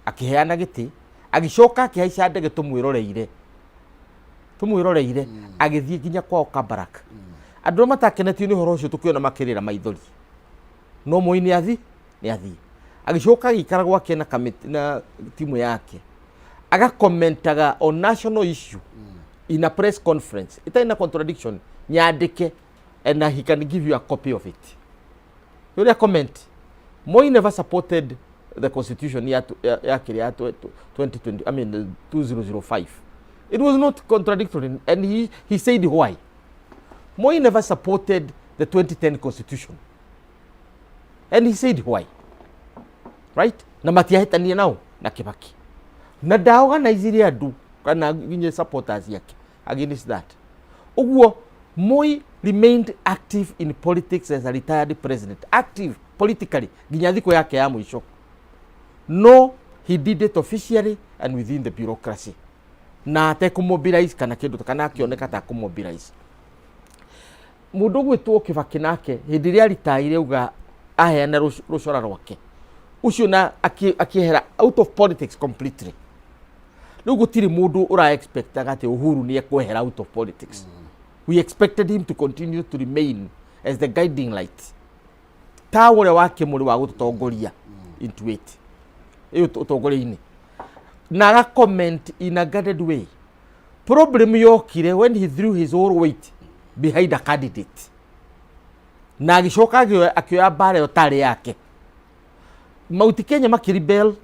akiheana giti agicoka akihaica ndege tumwiroreire agithie nginya kwao Kabarak andu matakenetio ni horo ucio tukiona makirira maithori no Moi ni athi agicoka gikara gwake na committee na timu yake agakommentaga on national issue in a press conference itaina contradiction nyandike and he can give you a copy of it. You comment. Moi never supported the constitution ya 2020. I mean 2005. It was not contradictory, and he said why. Moi never supported the 2010 constitution, and he said why. Right? Na matiahitania nao na Kibaki. Na daoga na iziri andu kana nginye supporters yake against that. Uguo Moi remained active in politics as a retired president, active politically nginya thiko yake ya mwisho. No, he did it officially and within the bureaucracy. Na atekumobilize kana kindu kana akioneka ta kumobilize. Mundu gwitwo Kibaki nake hindi ria ritaire uga aheana rucora rwake. Ucio na akihera out of politics completely. Riu gutiri mundu ura expect agate Uhuru ni ekwehera out of politics. We expected him to continue to remain as the guiding light. Tawore wake muri wa gutongoria into it. Iyo utongoria-ini. Na aga comment in a guarded way. Problem yokire when he threw his whole weight behind a candidate. Na agicoka akioya bare otari yake. Mauti Kenya makiribel.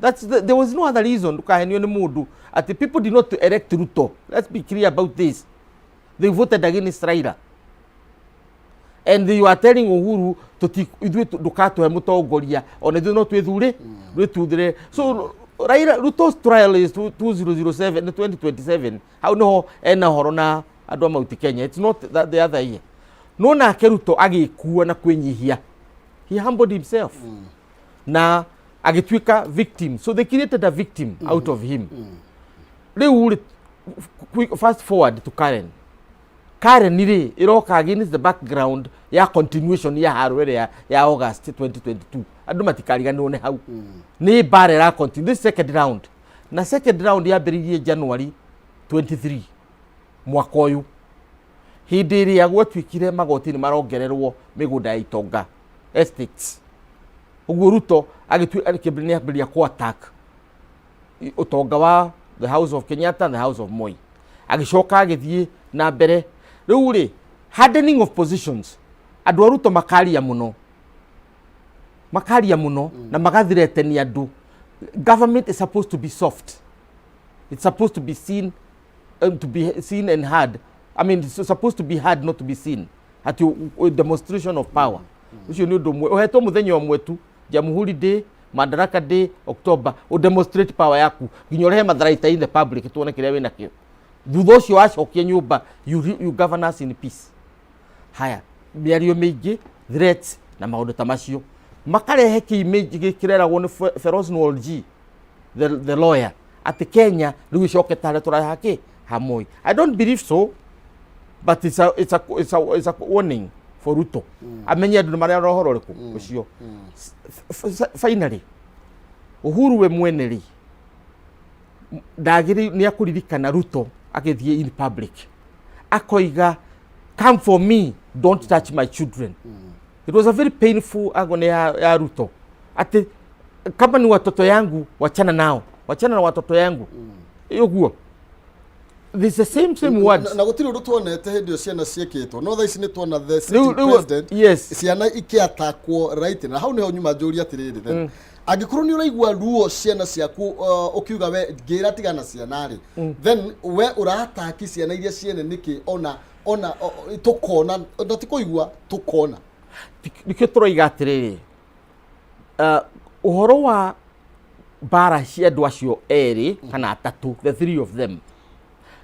There was no other reason tukahenio ni mundu. At the people did not elect Ruto. Let's be clear about this. They voted against Raila. And you are telling Uhuru to dukato mutongoria on the not with so Raila Ruto's trial is 2007 2027. How no ena horona adwa Mauti Kenya. It's not that the other year. No na Keruto agikuwa na kwenyihia. He humbled himself. Na agitwika victim. So they created a victim out of him. They would fast forward to Karen. Karen nire iroka against the background ya continuation ya harwere ya August 2022. Andu matikariganwo ne hau. Ni bare ra continue this second round. Na second round ya beririe January 23 mwaka uyu. Hindi ria gwatwikire magoti ni marongererwo migunda ya itonga estates. Uguo Ruto agitwikire kwa attack utonga wa the House of Kenyatta and the House of Moi. Agicoka agithie na mbere riu ri hardening of positions. Andu Ruto makaria muno na magathirete ni andu. Government is supposed to be soft. It's supposed to be seen and heard. I mean, it's supposed to be heard, not to be seen. At your demonstration of power. Ucio ni undu mwe ohetwo muthenya omwe tu Jamhuri Day, Madaraka Day, October, o demonstrate power yaku nginyorehe matharaita in the public tuone kiria wina kio. Thutha ucio acokia nyumba, you govern us in peace. Haya miario mingi threats na maundu ta macio makarehe kiimage gikireragwo ni Feroz Nwolji the lawyer at Kenya riu icoke tare turahaki hamoi. I don't believe so, but it's a warning for Ruto. Amenye andu maria rohoro riku ucio. Finally Uhuru we mweneri ndagiri ni akuririkana Ruto agithie in public akoiga come for me, don't touch my children. It was a very painful agony ya Ruto. Ati kama ni watoto yangu wachana nao, wachana na watoto yangu. Yoguo this the same words.
Na gutiri Ruto onete hindi ciana cieketwo no tha ici ni tuona the sitting president.
Yes,
ciana ikiatakwo right na hau niho nyuma njuri atiriri then angikorwo ni uraigua ruo ciana ciaku ukiuga we ngira tigana ciana ri then we urataki ciana iria ciene niki ona tukona ndatikoigua tukona
nikio turoiga atiriri uhoro wa bara cia andu acio eri kana atatu, the three of them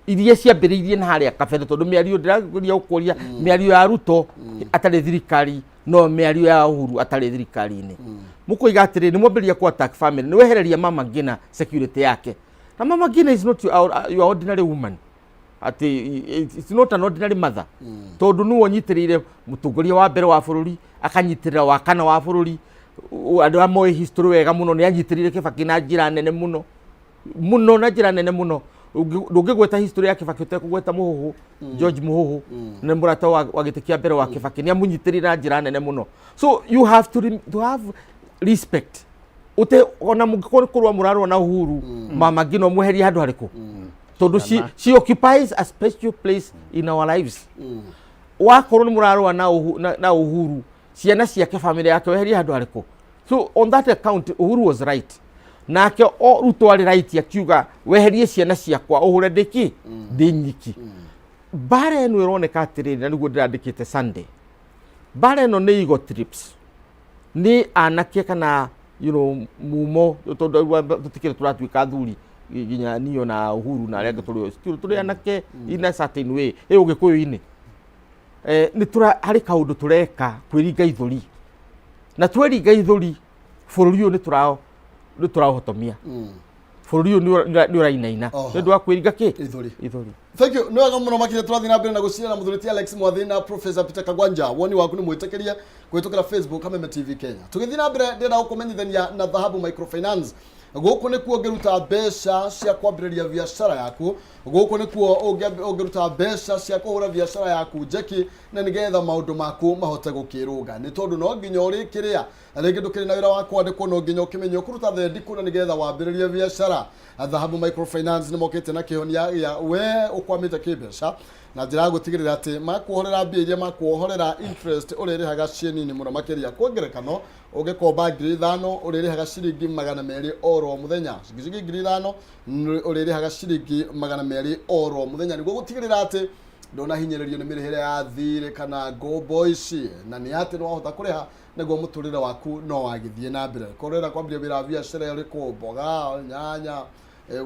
iria ciambiriirie na haria kabere tondu miario ndiraguria ukuria miario ya Ruto atari thirikari no miario ya Uhuru atari thirikari-ini. Mukoiga atiri ni mwambiria ku attack family ni wehereria Mama Ngina security yake. Na Mama Ngina is not your ordinary woman. It's not an ordinary mother. Tondu nu onyitirire mutongoria wa mbere wa bururi akanyitirira wa kana wa bururi andu amwe history wega muno ni anyitirire Kibaki na njira nene muno na njira nene muno. Ndungigweta history ya Kibaki utekugweta Muhuhu George Muhuhu na murata wa gitikia mbere wa Kibaki ni amunyitirira na njira nene muno. So you have to have respect. Ute ona mugikorwa murarwa na Uhuru Mama Ngina muheri handu hariku tondu she occupies a special place in our lives. Wakorwo ni murarwa na Uhuru ciana ciake family yake weheri handu hariku. So on that account Uhuru was right. Nake Ruto ari right akiuga weherie ciana ciakwa uhure ndiki ndinyiki. Bare eno ironeka atiriri na niguo ndirandikite Sunday. Bare eno ni ego trips. Ni anake kana mumo tondu tutikire turatwika thuri ginya niyo na Uhuru na arĩa tũrĩ still tũrĩ anake in a certain way ũgĩkũyũ-inĩ nĩ harĩ kaũndũ tũreka kwĩringa ithũri na twĩringa ithũri bũrũri ũyũ nĩ tũraũhotomia bũrũri ũyũ nĩ ũrainaina nĩ ũndũ wa kwĩringa ithũri.
Thank you. Nĩ wega mũno makĩria tũrathiĩ na mbere na gũcira na mũthurĩti Alex Mwathi na Professor Peter Kagwanja. Woni waku nĩ mwĩtĩkĩrie kũhĩtũkĩra Facebook Kameme TV Kenya. Tũgĩthiĩ na mbere ndĩrenda gũkũmenyithania na Dhahabu Microfinance. Gũkũ nĩ kuo ũngĩruta mbeca cia kwambĩrĩria biacara yaku, gũkũ nĩ kuo ũngĩruta mbeca cia kũhũra biacara yaku njeki na nĩgetha maũndũ maku mahote gũkĩrũga. Nĩ tondũ no nginya ũrĩkĩrĩa rĩngĩ ndũkĩrĩ na wĩra wa kwandĩkwo, no nginya ũkĩmenye ũkũruta thendiku na nĩgetha wambĩrĩrie biacara. Dhahabu Microfinance nĩ mokĩte na kĩhonia gĩa we ũkwamĩte kĩmbeca na njĩra ya gũtigĩrĩra atĩ makuohorera mbia iria makuohorera interest ũrĩrĩhaga ciĩnini mũno makĩria. Kwa ngerekano ũngĩkomba 5,000 ũrĩrĩhaga ciringi 200 oro mũthenya, ciringi 5,000 ũrĩrĩhaga ciringi 200 oro mũthenya, nĩguo gũtigĩrĩra atĩ ndũnahinyĩrĩrio nĩ mĩrĩhĩre ya thirĩ kana ngombo ici, na nĩ atĩ nĩwahota kũrĩha nĩguo mũtũrĩre waku no wagĩthiĩ na mbere. Korera kwambia wĩra wa biacara ũrĩkũ, mboga, nyanya,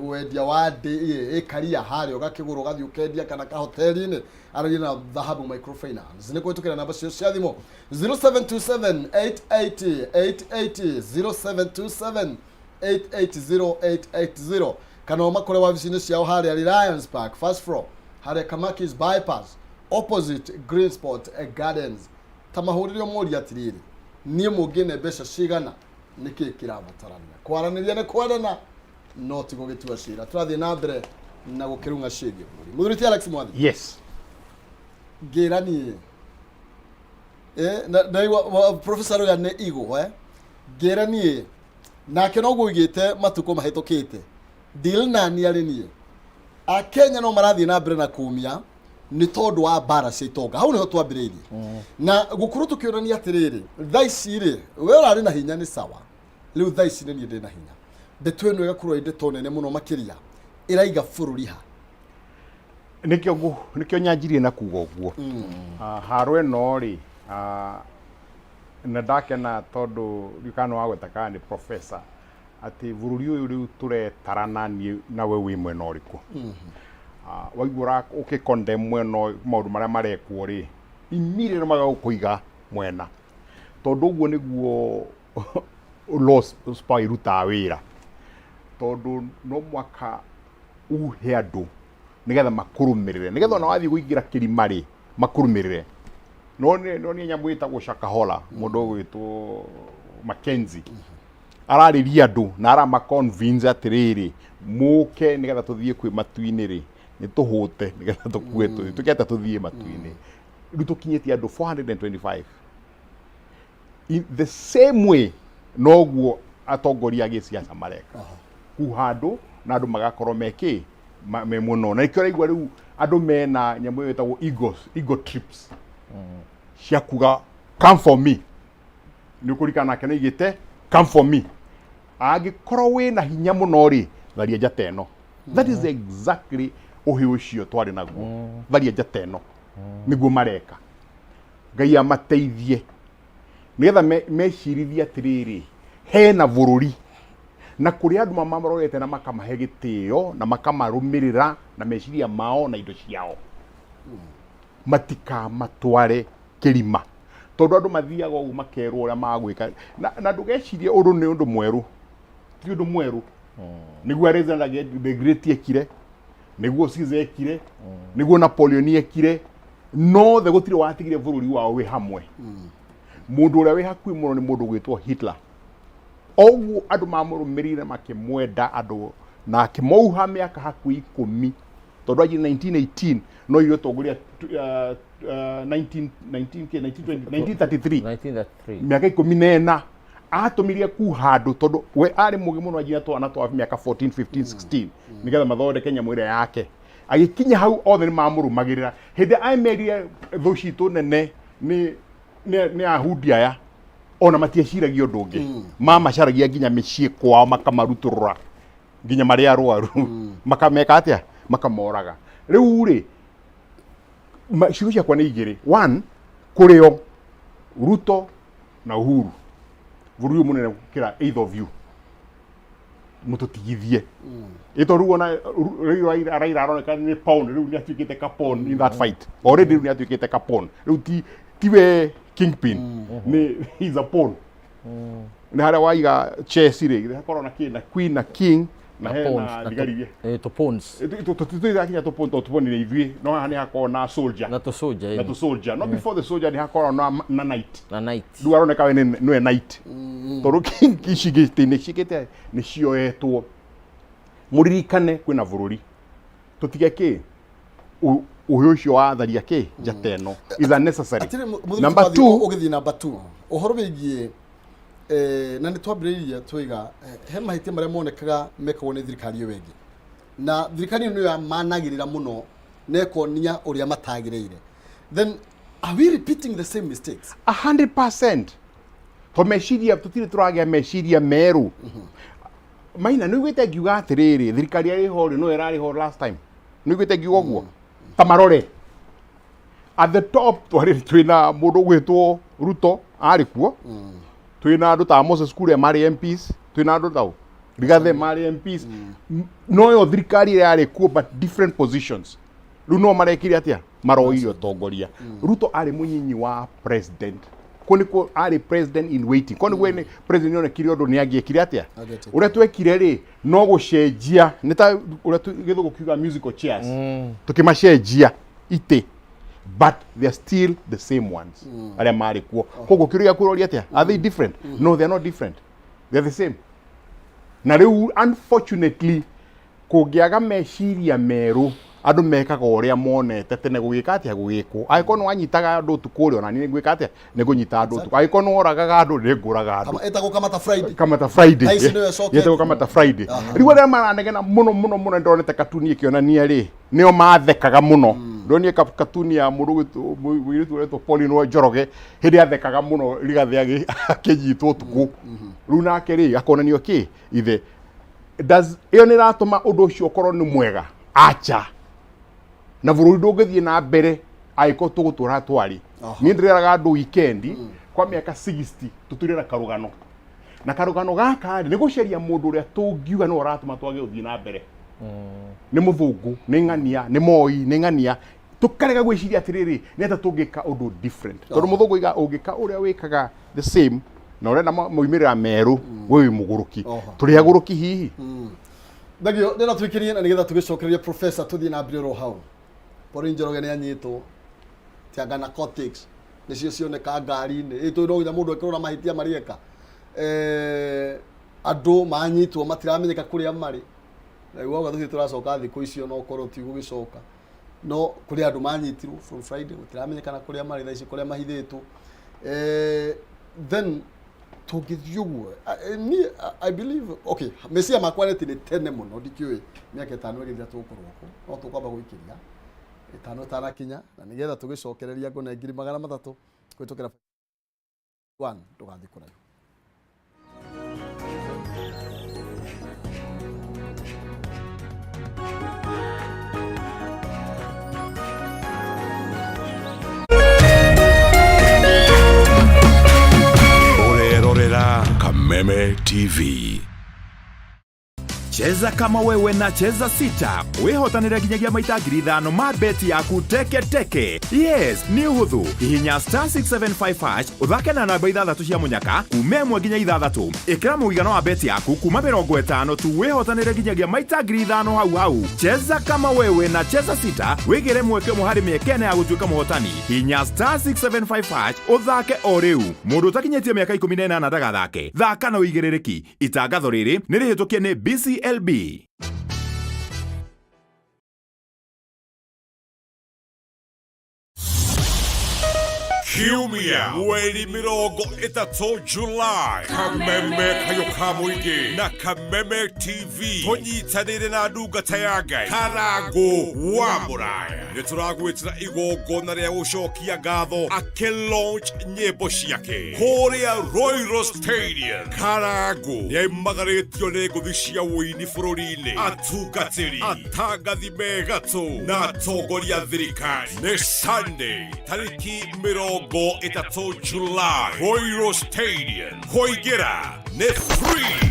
wendia wa ĩkaria harĩa ũgakĩgũra ũgathiĩ ũkendia kana kahoteri-inĩ, aragia na Dhahabu Microfinance. Nĩ kũhĩtũkĩra namba cio cia thimũ 0727880880 0727880880 kana ũmakore wabici-inĩ ciao harĩa Reliance Park first floor harĩa Kamakis bypass opposite Green Sport Gardens. Tamahũrĩre ũmũria atĩrĩrĩ, niĩ mũngĩne mbeca cigana nĩkĩ kĩrabatarania. Kwaranĩria nĩ kwarana no ti gũgĩtua cira. Tũrathiĩ na mbere na gũkĩrunga ciĩgiĩ bũrũri. Mũthurĩti Alex Mwathi.
Yes.
Ngĩrani na Professor ũyũ nĩ igũ ngĩrani nake no gũigĩte matukũ mahĩtũkĩte deal nani arĩ niĩ Akenya no marathiĩ na mbere na kumia nĩ tondũ wa mbara cia itonga. Hau nĩho twambĩrĩirie na gũkorwo tũkĩũrania atĩrĩrĩ, thaa ici rĩ we ũrarĩ na hinya nĩ sawa, rĩu thaa ici nĩ niĩ ndĩ na hinya. Ndeto ĩno ĩgakorwo ĩ ndeto nene mũno makĩria ĩraiga bũrũri ha.
Nĩkĩo nyanjirie na kuga ũguo. Haro ĩno rĩ na ndakena tondũ rikano wa gweta kana nĩ professor atĩ bũrũri ũyũ rĩu tũretarana na we wĩ mwena ũrĩkũ. Waigua ũkĩkonde mwena maũndũ marĩa marekwo rĩ immediately magagũkũiga mwena, tondũ ũguo nĩguo laws irutaga wĩra, tondũ no mwaka uhe andũ nĩgetha makũrũmĩrĩre, nĩgetha ona wathiĩ kũingĩra kĩrima rĩ makũrũmĩrĩre. No nĩ nyamũ ĩtagwo Shakahola, mũndũ ũgwĩtwo Mackenzie ararĩria andũ na aramaconvince atĩrĩrĩ mũke nĩgetha tũthiĩ kwĩ matu-inĩ rĩ nĩ tũhũte nĩgetha tũkue tũkĩeta tũthiĩ matu-inĩ. Rĩu tũkinyĩtie andũ 425 in the same way noguo atongoria agĩciaca mareka kũ handũ na andũ magakorwo mekĩ me mũno. Na nĩkĩo raigua rĩu andũ mena nyamũ ĩyo ĩtagwo ego trips cia kuga come for me. Nĩ ũkũrikana nake nĩ aigĩte come for me. Angĩkorwo wĩna hinya mũno rĩ tharia njata ĩno. That is exactly ũhĩ ũcio twarĩ naguo. Tharia njata ĩno nĩguo mareka. Ngai amateithie nĩgetha mecirithie atĩrĩrĩ hena bũrũri na kũrĩ andũ mamarorete na makamahe gĩtĩo na makamarũmĩrĩra na meciria mao na indo ciao matikamatware kĩrima, tondũ andũ mathiaga ũguo makerwo ũrĩa magwĩka na ndũgecirie ũndũ nĩ ũndũ mwerũ, ti ũndũ mwerũ. Nĩguo Alexander the Great ekire, nĩguo Caesar ekire, nĩguo Napoleon ekire, no the gũtirĩ watigire bũrũri wao wĩ hamwe. Mũndũ ũrĩa wĩ hakuhĩ mũno nĩ mũndũ gwĩtwo Hitler. Oguo andũ mamũrũmĩrĩire makĩmwenda andũ na akĩmauha mĩaka hakuhĩ 10, tondũ ajire 1918 no irio tongoria 1933 mĩaka 14 atũmirie ku handũ, tondũ we arĩ mũgĩ mũno ajire twana twa mĩaka 14 15 16 nĩgetha mathondeke nyamũ ĩrĩa yake. Agĩkinya hau othe nĩ mamũrũmagĩrĩra. Hĩndĩ aimerire thũ citũ nene nĩ ahudi aya ona matieciragia ũndũ ũngĩ, mamacaragia nginya mĩciĩ kwao makamarutũrũra nginya marĩa arwaru makameka atĩa makamoraga. Rĩu rĩ ciugo ciakwa nĩ igĩrĩ. One, kũrĩo Ruto na Uhuru bũrũri mũnene gũkĩra either of you. mututigithie ito ruo na Raila aroneka ni pawn riu ni atuikite kapon in that fight already ni atuikite kapon riu tiwe kingpin ni he's a pawn ni haria waiga chess ri hakorwo na king na queen na king na hena thigari
to pawns
tuithakinya to pawn ni ithui no hani hakorwo na soldier
na to soldier
no before the soldier ni hakorwo na knight
du
aroneka we ni knight toru king kishigite ni shigite ni cioetwo muririkane kwina bururi tutige ki uyu ucio watharia ki njateno is unnecessary. Number 2
ugithi number 2 uhoro wigie na ni twambiriria twiga he mahitia maria monekaga mekagwo ni thirikari wengi na thirikari no ya managirira muno nekonia uria matagirire, then are we repeating the same mistakes
100%? To meciria tutire turagia meciria meru maina no gwite ngiuga atiriri thirikari ari ho no erari ho last time no gwite ngiuga guo tamarore at the top twina mundu gwitwo Ruto ari kuo twina andu ta Moses Kuria mari MPs twina andu tao Rigathi mari MPs no yo thirikari ari kuo but different positions riu no marekire atia maroirio tongoria Ruto ari munyinyi wa president koniko ari president in waiting koniko ni president one kiri ondo ni agiekire atia uria twekire ri no gucenjia nita uria githugu kiuga musical chairs tukimacenjia ite but they are still the same ones aria mari kuo kogo kiria kuroria atia are they different no they are not different, they are the same. Na riu unfortunately kugiaga meciria meru andu mekaga uria monete tene gugika atia gugikwo aikono wanyitaga andu tukuri ona ni gwika atia ni gunyita andu tukuri aikono oragaga andu ni nguraga andu
etagwo kamata
Friday yetagwo kamata Friday riu aria maranegena muno ndonete katuni ikionania ri nio mathekaga muno ndonie katuni ya mundu witu wetu Pauline Njoroge hindi athekaga muno Rigathi akinyitwo tuku riu nake ri akonanio ki ithe does iyo ni ratuma undu ucio korwo ni mwega acha na bururi ndungithie na mbere aiko tugutura twari ni ndireraga andu weekend kwa miaka 60 tuturira karugano na karugano gaka ni guceria mundu uria tungiuga no ratuma twage uthii na mbere ni muthungu ni ngania ni moi ni ngania tukarega gwiciria atiriri ni ata tungika undu different tondu muthungu iga ungika uria wikaga the same na uria na moimirira meru we muguruki turi aguruki hihi
Dagio ndena twikirie na nigetha tugicokereria professor tuthie na mbere hau Pauline Njoroge ni anyitwo tianga narcotics nicio cioneka ngari-ini itu no githa mundu ekirora mahitia marieka andu manyitwo matiramenyeka kuria mari na iwaga tuthie turacoka thiku icio no korwo ti gugicoka no kuri andu manyitirwo from Friday gutiramenyekana kuria mari tha ici kuria mahithitwo then tugithiuguo I believe okay mesia makwaneti ni tene muno ndikiwe miaka 5 igithia tukorwo no tukwamba guikiria 5 tarakinya na nigetha tugicokereria ngona 300 kwitokera 1 tugathi kurayo
Kameme TV.
Cheza kama wewe na cheza sita. Wihotanira ginyagia maita 5,000 ma beti yaku teke. Yes, ni uhuthu. Hihinya star 675 uthake na namba 6 cia munyaka kume mwe ginya 6. Ikira muigano wa beti yaku kuma 50 tu wihotanira ginyagia maita 5,000 hau. Cheza kama wewe na cheza sita. Wigire mweke muhari miekene ya gutuika muhotani. Hihinya star 675 uthake o riu. Mundu utakinyetie miaka 18 ndagathake. Thaka na uigirereki. Itangatho riri ni rihitukie ni BCLB.
Kiumia mweri 30 July Kameme KAYU KA RURIRI na Kameme TV tunyitanire na ndungata ya Ngai Karangu wa Muraya nituragwitira igongona ria gucokia ngatho akilaunch nyimbo ciake kuria Royal Stadium. Karangu niaimagaritio ni nguthi cia wuini bururi-ini atungatiri atangathi megatu na atongoria thirikari ni Sunday tariki 30 July Royal Stadium. Koigera ni free.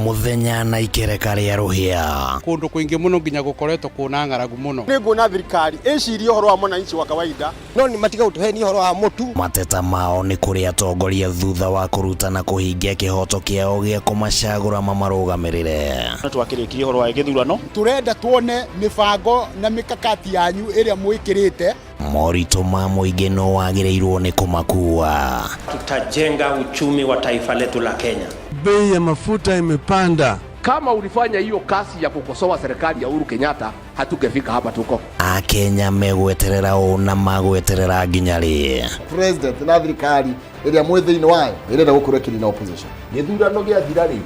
muthenya na ikereka ria ruhia
kundu kuingi muno nginya gukoretwo kuna ng'aragu muno
ni nguna thirikari icirie uhoro wa mwananchi wa kawaida no ni matiga utuheni uhoro wa mutu
mateta mao ni kuri atongoria thutha wa kurutana kuhingia kihoto kiao gia kumacagura mamarugamirire
twakirikirie uhoro wa githurano turenda tuone mibango na mikakati yanyu iria mwikirite
morito ma muingi no wagireirwo ni kumakua.
Tutajenga uchumi wa taifa letu la Kenya.
Bei ya mafuta imepanda.
Kama ulifanya hiyo kasi ya kukosoa serikali ya Uhuru Kenyatta, hatungefika hapa tuko.
Akenya megweterera na magweterera nginyari.
President na thirikari iria mwithini wayo irenda gukurekiri na opposition.
Githurano gia thirari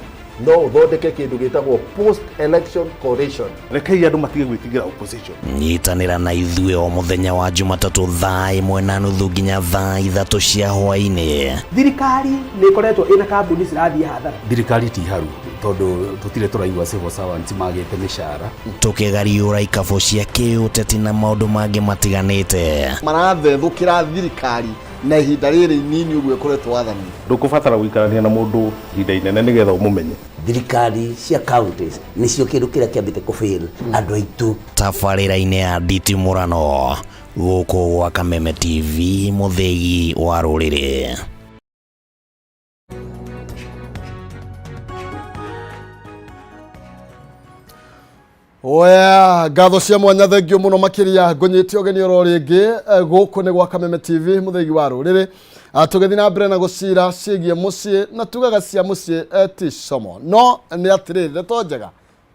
no uthondeke kindu gitagwo post election coalition.
Rekei andu matige gwitigira opposition.
Nyitanira na ithuĩ o muthenya wa Jumatatu thaa 1:30 nginya thaa 3 cia hwaini.
Thirikari nĩ ikoretwo ina kambuni cirathie hathara.
Thirikari ti haru tondu tutire turaigua civil servants magite mishara.
Tukigariũra ikabo cia kĩũteti na maũndũ mangĩ matiganĩte.
Marathethũkĩra thirikari na ihinda rĩrĩ inini ũguo ĩkoretwo wathani.
Ndũkũbatara gũikarania na mũndũ ihinda inene nĩgetha ũmũmenye.
Thirikari cia counties nĩcio kĩndũ kĩrĩa kĩambĩte kũfail andũ aitũ.
Tabarĩra-inĩ ya nditimũrano gũkũ gwa Kameme TV, mũthegi wa rũrĩrĩ.
Oya, ngatho cia mwanya thengio muno makiria ngonyete ogeni oro ringi guku ni gwa Kameme TV muthegi wa ruriri tugethi na mbere na gucira cigie mucie na tugaga cia mucie ti somo no ni atiri ndeto njega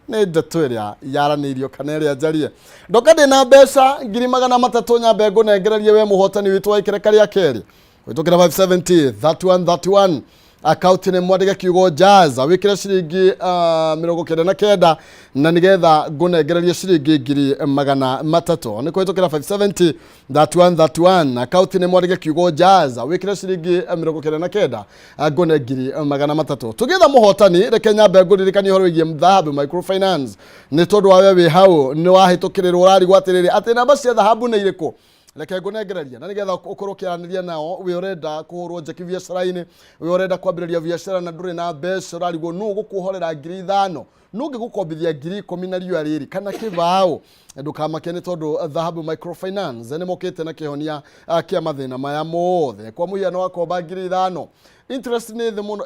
ni ndeto iria yaranirio kana iria njarie ndoka ndi na mbeca 300 nyambe ngunegererie we muhotani witu wa ikereka ria keri witukira 570 31 account ni mwandike kiugo jaza wikira ciringi 99 na nigetha ngunegererie ciringi 300 ni kwitukira 570 31 account ni mwandike kiugo jaza wikira ciringi 99 ngune 300 tugetha muhotani reke nyambe nguririkania horo wigie dhahabu microfinance ni tondu wa we hau ni wahitukirirwo urari gwatiriri ati namba cia dhahabu ni iriku reke ngunegereria na nigetha ukorwo kiaraniria nao we urenda kuhurwo njeki biashara-ini we urenda kwambiriria biashara na nduri na mbeca urarigwo nu gukuhorera 5,000 nu ngigukombithia 10,000 na riu ariri kana kibao ndukamakene tondu dhahabu microfinance ni mokete na kihonia kia mathina maya mothe kwa muhiano wa komba 5,000 interest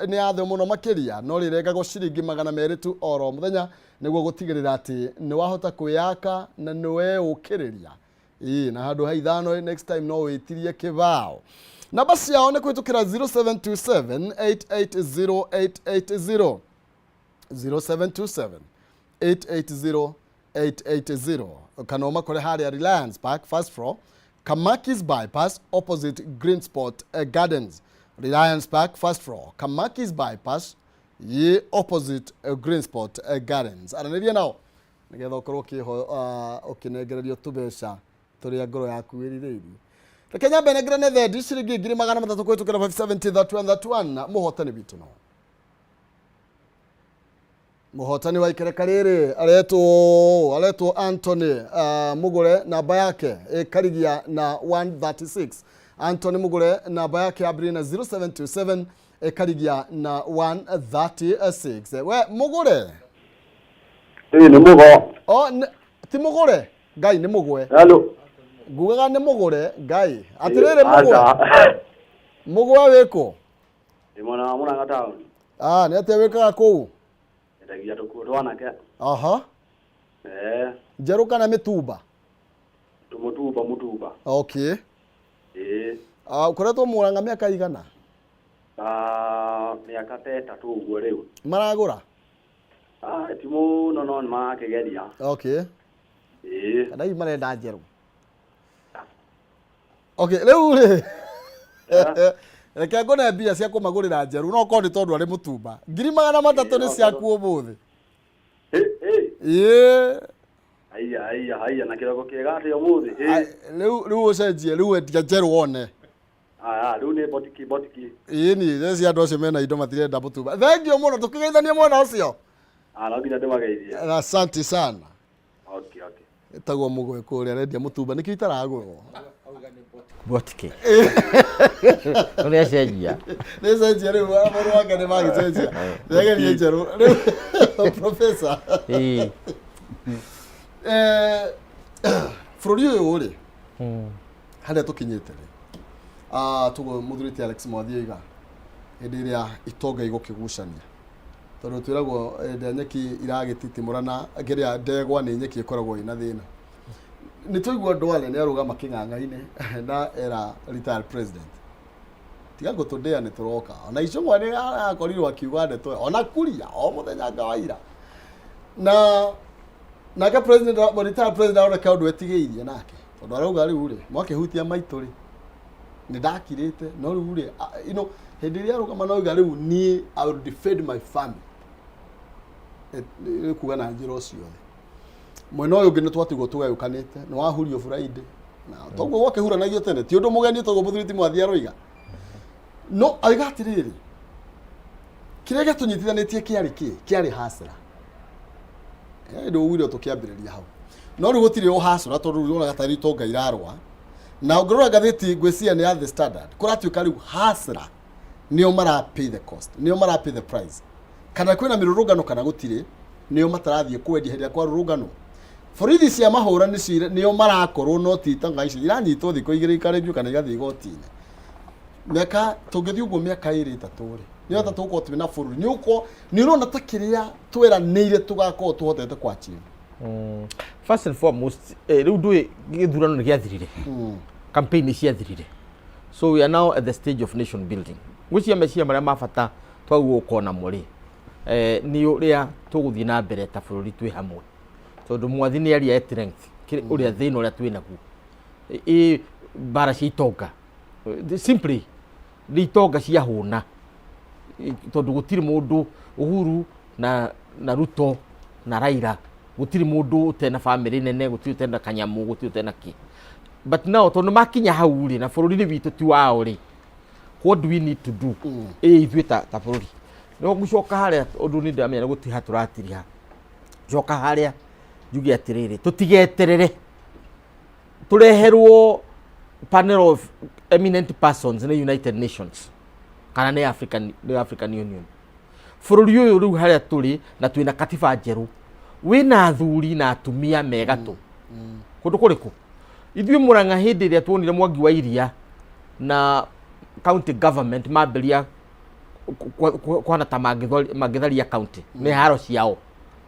ni athe muno makiria no riregagwo ciringi 200 tu oro muthenya niguo gutigirira ati ni wahota kuyaka na niwe ukiriria na handu ha ithano next time no witirie kibao namba ciao ni kwitukira 0727880880 0727880880 kana umakore haria Reliance Park first floor Kamakis bypass opposite Green Sport Gardens Reliance Park first floor Kamakis bypass ye opposite Green Sport Gardens araniria nao nigetha ukorwo kiho ukinegererio tubeca turia ngoro yaku wiriririe reke nyambe negira ne the ciringi 300 kwitukira 570 31 muhotani bitu no muhotani wa ikereka riri aretwo Anthony mugure namba yake karigia na 136 Anthony mugure namba yake abiri na 0727 karigia na 136 we mugure
ni mugo
ti mugure ngai ni mugwe
hello
gugaga ni mugure ngai atirire mugwe mugwe weko
imona muna town
ni ate wekaga kuu
ndagia tukutwana ke
aha jeruka na mitumba
mutumba
okay ukoretwo muranga miaka igana
miaka 3 tu uguo riu
maragura
timu no makegeria
okay kadai marenda njeru okay riu ri reke ngone mbia cia kumagurira njeru no ko ni tondu ari mutumba 300 ni ciaku umuthi
Aya na kiroko kiega ati umuthi
riu ucenjie riu endia njeru one
riu ni botiki
ni theci andu acio mena indo matirenda mutumba thengio muno tukigeithania mwena ucio
no nginya ndimageithie
asante sana
okay
etagwo mugwe kuria rendia mutumba nikio itaragurwo
botike nĩ acenjia
nĩ cenjia rĩu mũrũ wake nĩ magĩcenjia nĩageria njerũ professor bũrũri ũyũ rĩ harĩa tũkinyĩte rĩ tugo mũthurĩti Alex Mwathia iga hĩndĩ ĩrĩa itonga igũkĩgucania tondũ twĩragwo nyeki iragĩtitimũrana kĩrĩa ndegwa nĩ nyeki ĩkoragwo ina thĩna nĩ tũigua Duale nĩ arũgama kĩng'ang'a-inĩ na era retired president tiga gũtũndĩa nĩ tũroka ona icũng'wa nĩ akorirwo akiuga ndeto ona kuria o mũthenya ngawaira nake president retired president areka ũndũ etigĩirie nake tondũ arauga rĩu rĩ mwakĩhutia maitũ rĩ nĩ ndakirĩte no rĩu rĩ hĩndĩ ĩrĩa arũgama no iga rĩu niĩ I will defend my family kuga na njĩra ũcio mwena ũyũ ũngĩ nĩ twatigwo tũgayũkanĩte nĩ wahurio Friday na toguo gwakĩhuranagio tene ti ũndũ mũgeni toguo mũthurĩti Mwathia aroiga no aiga atĩrĩrĩ kĩrĩa gĩatũnyitithanĩtie kĩarĩ hasra ndĩ ũguire tũkĩambĩrĩria hau no rĩu gũtirĩ hasra tondũ rĩu ona gatarĩ itonga irarũa na ũngĩrora gathĩti ngwĩciria nĩ ya The Standard kũratuĩka rĩu hasra nĩo mara pay the cost nĩo mara pay the price kana kwĩna mĩrũrũngano kana gũtirĩ nĩo matarathiĩ kwendia hĩndĩ ya kwarũrũngano borithi cia mahũra nĩo marakorwo no titanga ici iranyitwo thikũ igĩrĩ ikarĩbio kana igathiĩ igoti-inĩ mĩaka tũngĩthiĩ ũguo mĩaka ĩrĩ ĩtatũ rĩ nĩgetha tũgũkorwo twĩna bũrũri nĩ ũrona ta kĩrĩa tweranĩire tũgakorwo tũhotete kwachieve
first and foremost rĩu ndũĩ gĩthurano nĩ gĩathirire campaign ciathirire so we are now at the stage of nation building gwĩcia meciria marĩa ma bata twaguo ũkona mũrĩ nĩ ũrĩa tũgũthiĩ na mbere ta bũrũri twĩ hamwe tondũ Mwathi nĩ aria at length ũrĩa thĩna ũrĩa twĩ naguo mbara cia itonga simply nĩ itonga cia hũna tondũ gũtirĩ mũndũ Uhuru na Ruto na Raila gũtirĩ mũndũ ũtena family nene gũtirĩ ũtena kanyamũ gũtirĩ ũtena kĩ but now tondũ makinya hau rĩ na bũrũri-inĩ witũ ti wao rĩ what do we need to do ithuĩ ta bũrũri no gũcoka harĩa ũndũ nĩ ndamenya gũtiha tũratiriha coka harĩa njuge atĩrĩrĩ tũtigeterere tũreherwo panel of eminent persons in the United Nations kana nĩ African Union bũrũri ũyũ rĩu harĩa tũrĩ na twĩna katiba njerũ wĩna athuri na atumia megatũ kũndũ kũrĩkũ ithuĩ Mũrang'a hĩndĩ ĩrĩa tuonire Mwangi wa Iria na county government mamberia kwana ta mangĩtharia county nĩ haro ciao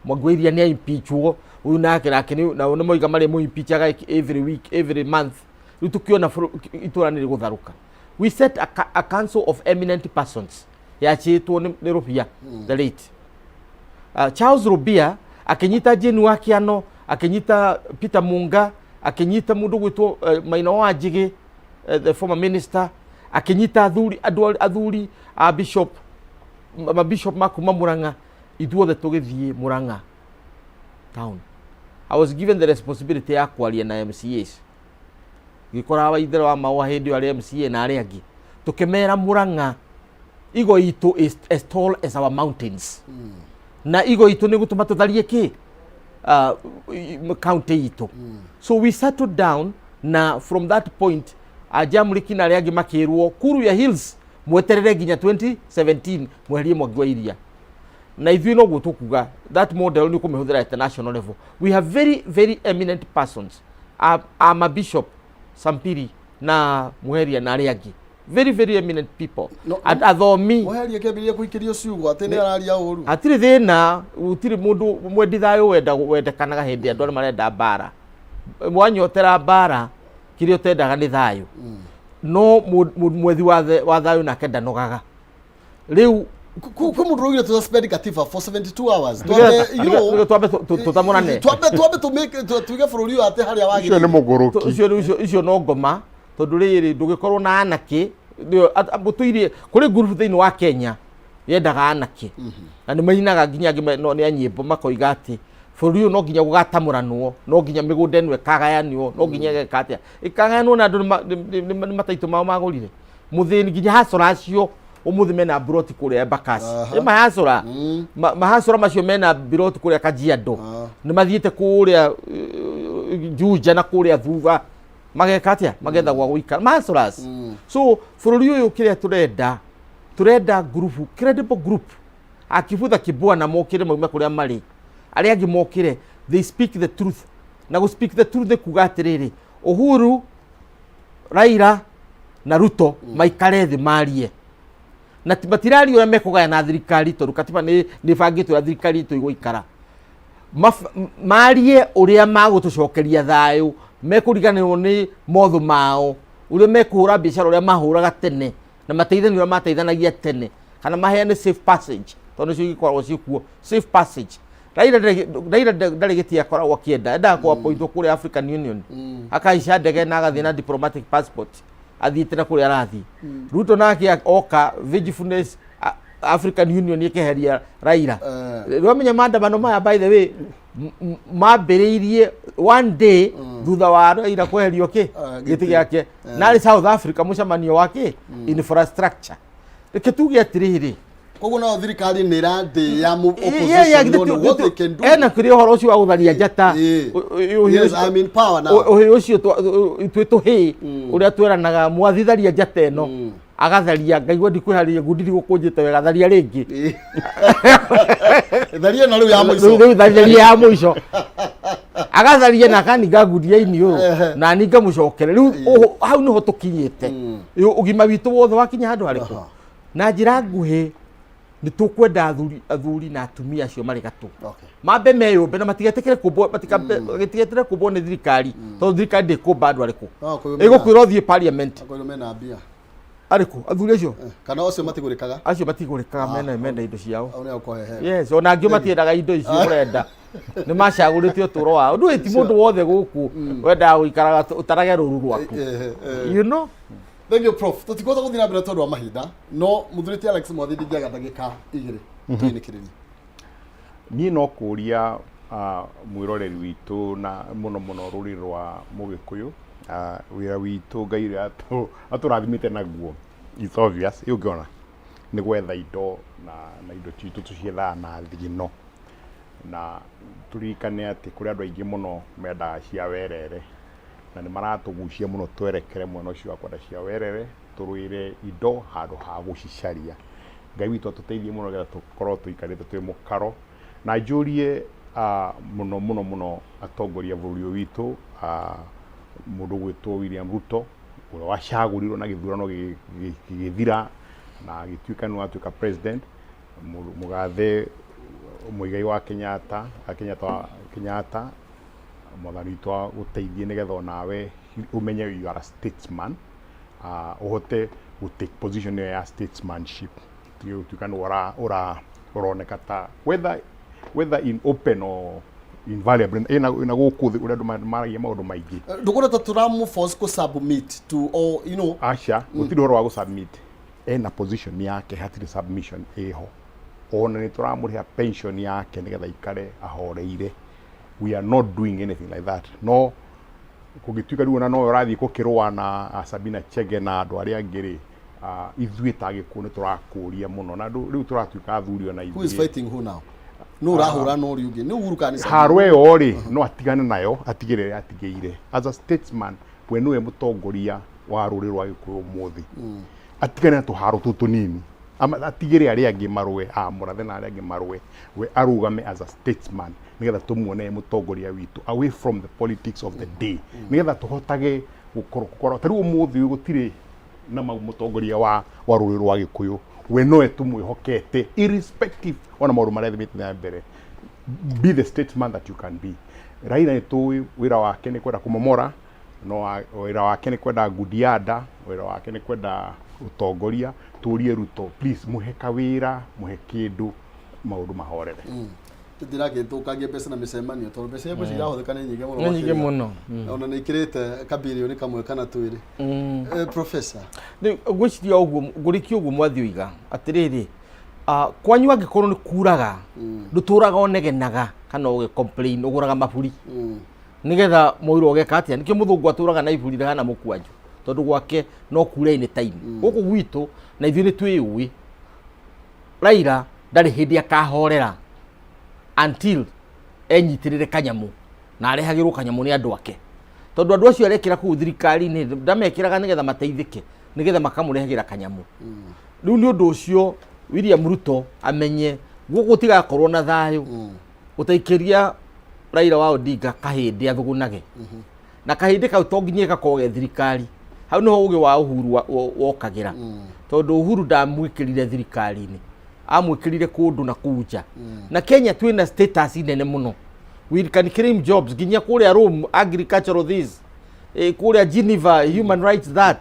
Mwangi wa Iria nĩ impeachwo uyu nake na nĩ moiga marĩ mu impeachaga every week every month rĩu tũkĩona itũra nĩ rĩgũtharũka we set a council of eminent persons yachĩtwo nĩ Rubia the late Charles Rubia akinyita Jane Wakiano akinyita Peter Munga akinyita mundu gwitwo Maina wa Njigi the former minister akinyita athuri a bishop makuma Mũrang'a ithuothe tũgĩthiĩ Mũrang'a town. I was given the responsibility ya kwaria na MCAs gĩkora Waithera wa Maua hĩndĩ arĩa MCA na arĩa angĩ tũkĩmera Mũrang'a igo itũ is as tall as our mountains na igo itũ nĩ gũtũma tũtharie kĩ county itũ so we settled down na from that point ajamũrĩki na arĩa angĩ makĩrwo Kuru ya Hills mweterere nginya 2017 mweherie Mwangi wa Iria na ithuĩ no guo tũkuga that model nĩ kũmĩhũthĩra at the national level. We have very eminent persons a bishop Sampiri na Muheria na arĩa angĩ very eminent people athomi
Muheria kĩambĩrĩria kũikĩrio ciugo atĩ nĩ araria ũru
hatirĩ thĩna gũtirĩ mũndũ mwendi thayũ wendekanaga hĩndĩ andũ arĩa marenda mbara mwanyotera mbara kĩrĩa ũtendaga nĩ thayũ no mwethi wa thayũ nake ndanogaga rĩu
kwĩ mũndũ ũgire tũza spend katiba for 72 hours
twambe tũtamũrane
tuge bũrũri ũyũ atĩ harĩa wagĩrĩire
icio nĩ mũgũrũki
icio no ngoma tondũ rĩrĩ ndũgĩkorwo na anake mũtũirie kũrĩ group thĩinĩ wa Kenya yendaga anake na nĩ mainaga nginya nĩ nyĩmbo makoiga atĩ bũrũri ũyũ no nginya gũgatamũranwo no nginya mĩgũnda ĩno ĩkagayanio no nginya gĩka atĩa ĩkagayanwo na andũ nĩ mataitũ mao magũrire mũthĩni nginya hacora acio umuthi mena broti kũrĩa Embakasi mahacora macio mena broti kũrĩa Kajiado nĩ mathiĩte kũrĩa Juja na kũrĩa thutha mageka atia magetha gwa guikara masoras so bururi uyu kiria turenda group credible group akibutha kibwana mokire maume kuria mari aria angi mokire they speak the truth na go speak the truth kuga atiriri Uhuru Raila na Ruto maikare thi marie na matirari uria mekugaya na thirikari tondu katiba ni bangitwo ya thirikari tu igũikara marie uria magutucokeria thayu mekuriganirwo ni motho mao uria mekuhura biashara uria mahuraga tene na mateithani uria mateithanagia tene kana maheane safe passage tondu cio ikoragwo cikuo safe passage Raila ndari gitia koragwo kienda enda kwa pointwo kuri African Union akaica ndege na agathie na diplomatic passport athiite na kuri arathi Ruto nake oka vigilance African Union ikeheria Raila wamenya maandamano maya by the way mambiriirie one day thutha wa Raila kweherio giti giake na South Africa mucamanio wake infrastructure reke atiriri
koguo no thirikari ni randi ya opposition what they can do
ena kiri horo ucio wa gutharia njata
yes I mean power now
ucio twetuhi uria tweranaga mwathitharia njata eno agatharia ngaigua ndikwiharia ngundiri gukunjite wega tharia ringi
tharia na riu ya muico
tharia ya muico agatharia na kaninga ngudia ini na ninga mucokere riu hau niho tukinyite ugima witu wothe wakinya handu hariko na njira nguhi ni tukwenda athuri na atumia acio mari gatu mambe meyumbe na matigetekere kubwo matigetekere kubwo ni thirikari tondu thirikari ndikumba andu ariku igukwira thie parliament
mena mbia
ariku athuri acio
kana acio matigurikaga
mena indo ciao yes ona angio matiendaga indo icio urenda ni macagurite uturo wao ndu eti mundu wothe guku wenda guikaraga utarage ruru rwaku you know.
Thank you Prof. Tutikota kuthina mbere tondu wa mahinda no muthuriti Alex Mwathi ndingiaga ndagika igiri tuinikiriri
ni no kuria mwiroreri witu na muno ruri rwa Mugikuyu wira witu Ngai aturathimite naguo it's obvious ungiona ni gwetha indo na indo citu tuciethaa na thigino na turikane ati kuri andu aingi muno mendaga cia werere na ni maratugucia muno twerekere mwena ucio akwenda cia werere turuire indo handu ha gucicaria Ngai witu tuteithie muno getha tukorwo tuikarite twi mukaro na njurie muno atongoria bururi witu mundu gwitwo William Ruto uria wacagurirwo na githurano githira na gituika ni watuika president mugathe muigai wa Kenyatta mwathani twa guteithie nigetha nawe umenye you are a statesman uhote to take position ya statesmanship tuika ni uroneka ta whether in open or invariable ina guku uria andu maragia maundu maingi
ndukura ta turamu force ko submit to all you know
asha gutiri horo wa gu submit ena position yake hatiri submission eho ona ni turamuriha pension yake nigetha ikare ahoreire we are not doing anything like that no kugituika riu no urathi kukirwa na Sabina Chege na andu aria ngiri ithuĩ ta gĩkũyũ tũrakũria mũno na riu turatuika athuri ona ithuĩ
who is fighting who now no rahura no riugi ni Uhuru kanisa
harwe yo ri no atigane nayo atigirire atigeire as a statesman we niwe mutongoria wa rũrĩrĩ rwa gĩkũyũ muthi atigane na tũharo tũtũ nini atigire aria angĩ marũe murathe na aria angĩ marũe we arugame as a statesman nigetha tumuone mutongoria witu away from the politics of the day nigetha tuhotage gukorwo tariu muthi gutire na mutongoria wa rũrĩrĩ rwa gĩkũyũ we noe tumwihokete irrespective ona maũndũ marĩa thimĩte na mbere be the statesman that you can be Raila ni tuwi wira wake ni kwenda kumomora no wira wake ni kwenda ngudianda wira wake ni kwenda utongoria turie Ruto please muheka wira muhe kindu maũndũ mahorere
tutirage tukangie pesa na micemanio tondu mbeca icio irahuthikana nyingĩ
mũno
ona nĩ ikirite kabilioni kamwe kana twĩrĩ professor
ngwiciria ũguo ngũrikia ũguo mwathi ũiga atirĩrĩ kwanyu angĩkorwo nĩ kuraga ndũtũraga onegenaga kana ũgĩ-complain ũgũraga maburi nigetha mũiro ũgeka atĩa nikĩo mũthũngũ atũraga na iburi hana mũkwanju tondu gwake no kure any time gũkũ gwitũ na ithuĩ nĩ twĩũĩ Raila ndarĩ hĩndĩ akahorera until enyitirire kanyamu na arehagirwo kanyamu ni andu ake tondu andu acio arekira ku thirikari ni ndamekiraga nigetha mateithike nigetha makamurehagira kanyamu riu ni undu ucio William Ruto amenye guku tigakorwo na thayu utaikiria Raila wa Odinga kahindi athugunage na kahindi kau tonginyie gakoge thirikari hau niho ugi wa Uhuru wokagira tondu Uhuru ndamwikirire thirikari-ini amwikirire kundu na kuja na Kenya twina status nene muno we can create jobs ginya kuria Rome agricultural this kuria Geneva human rights that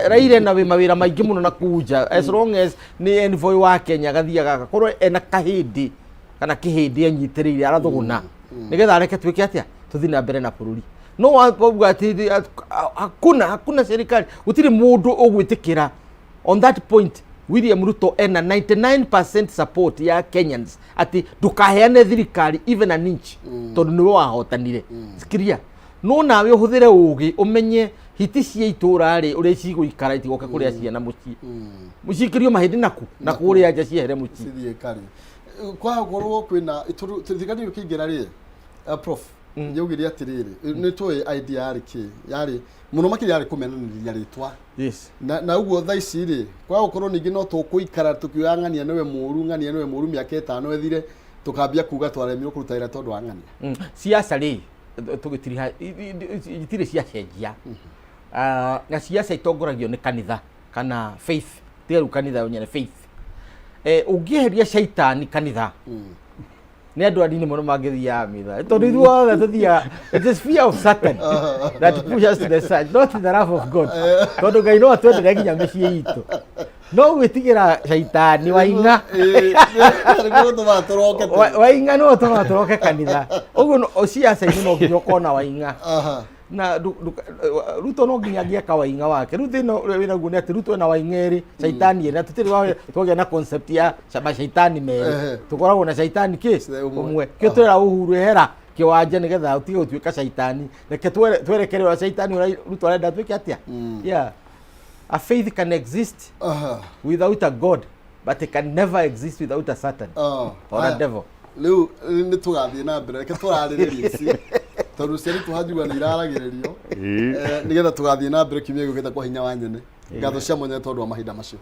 Raila na we mawira maingi muno na kuja as long as ni envoy wa Kenya gathiaga gakorwo ena kahindi kana kihindi anyitirire arathuguna nigetha areke twike atia tuthi na mbere na bururi no wauga ati hakuna serikali gutiri mundu ugwitikira on that point William Ruto ena 99% support ya Kenyans ati dukaheane thirikari even an inch tondu niwe wahotanire sikiria no nawe uhuthire ugi umenye hiti cia itura ri uria ciguikara itigoke kuria ciana mucii mucikirio mahindi naku na kuria nja ciehere mucii
kwa gorwo kwina thirikari ukigira ri prof njugire atiriri ni toy idea ariki yari muno makiri yari kumenaniriria ritwa na uguo tha ici ri kwa ukorwo ningi no tukuikara tukiangania niwe muru miaka 5 ethire tukambia kuga twaremiro kurutaira tondu angania
siasa ri tugitiri itire ciacenjia na siasa itongoragio ni kanitha kana faith tiru kanitha unyene faith ungieheria shaitani kanitha ni andu adini muno mangithia mitha tondu ithuothe tuthia it is fear of Satan that pushes us to the side not the love of God tondu Ngai no atwendere nginya micii itu no gwitigira shaitani wainga wainga no tumatoroke kanitha uguo siasa-ini no nginya ukona wainga na Ruto no nginya gieka wainga wake Ruto no wina guo ni ati Ruto na waingeri shaitani ena tutiri wa twoge na concept ya shaitani meri tukoragwo na shaitani umwe kitwira Uhuru hera kiwanja nigetha utige utwika shaitani reke twerekere wa shaitani Ruto arenda twike atia yeah a faith can exist without a God but it can never exist without a Satan or a devil
leo ni tugathie na mbere reke turariririe ici tondu ciari tuhajua ni iraragiririo nigetha tugathie na mbere kimwe gukita kwa hinya wa nyene ngatho cia mwenye tondu wa mahinda macio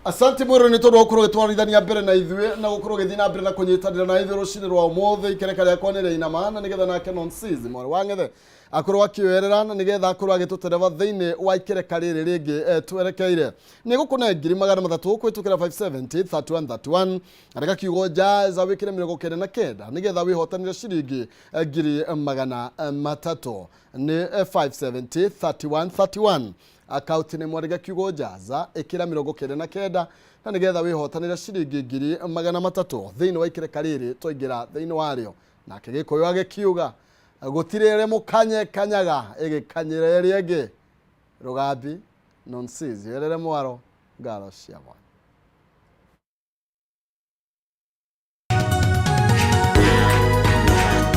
asante mwiro ni tondu gukorwo gitwarithania mbere na ithue na gukorwo githii na mbere na kunyitanira na ithuĩ rucini rwa umothe ikereka riakwa ni ina maana nigetha nake nonsense mwari wa ngethe akorwo akioererana nigetha akorwo agitutereva thiini wa ikereka riri ringi twerekeire ni gukuna ngiri 300 kwitukira 570 3131 areka kiugo jaza wikire 99 nigetha wihotanire ciringi ngiri 300 ni 570 3131 account ni mwarega kiugo jaza ikira 99 na nigetha wihotanire ciringi ngiri 300 thiini wa ikereka riri twaingira thiini wario na kigikoyo agikiuga gutirere mukanye kanyaga igikanyire rienge rugambi nonsense yerere mwaro ngaro cia mwana.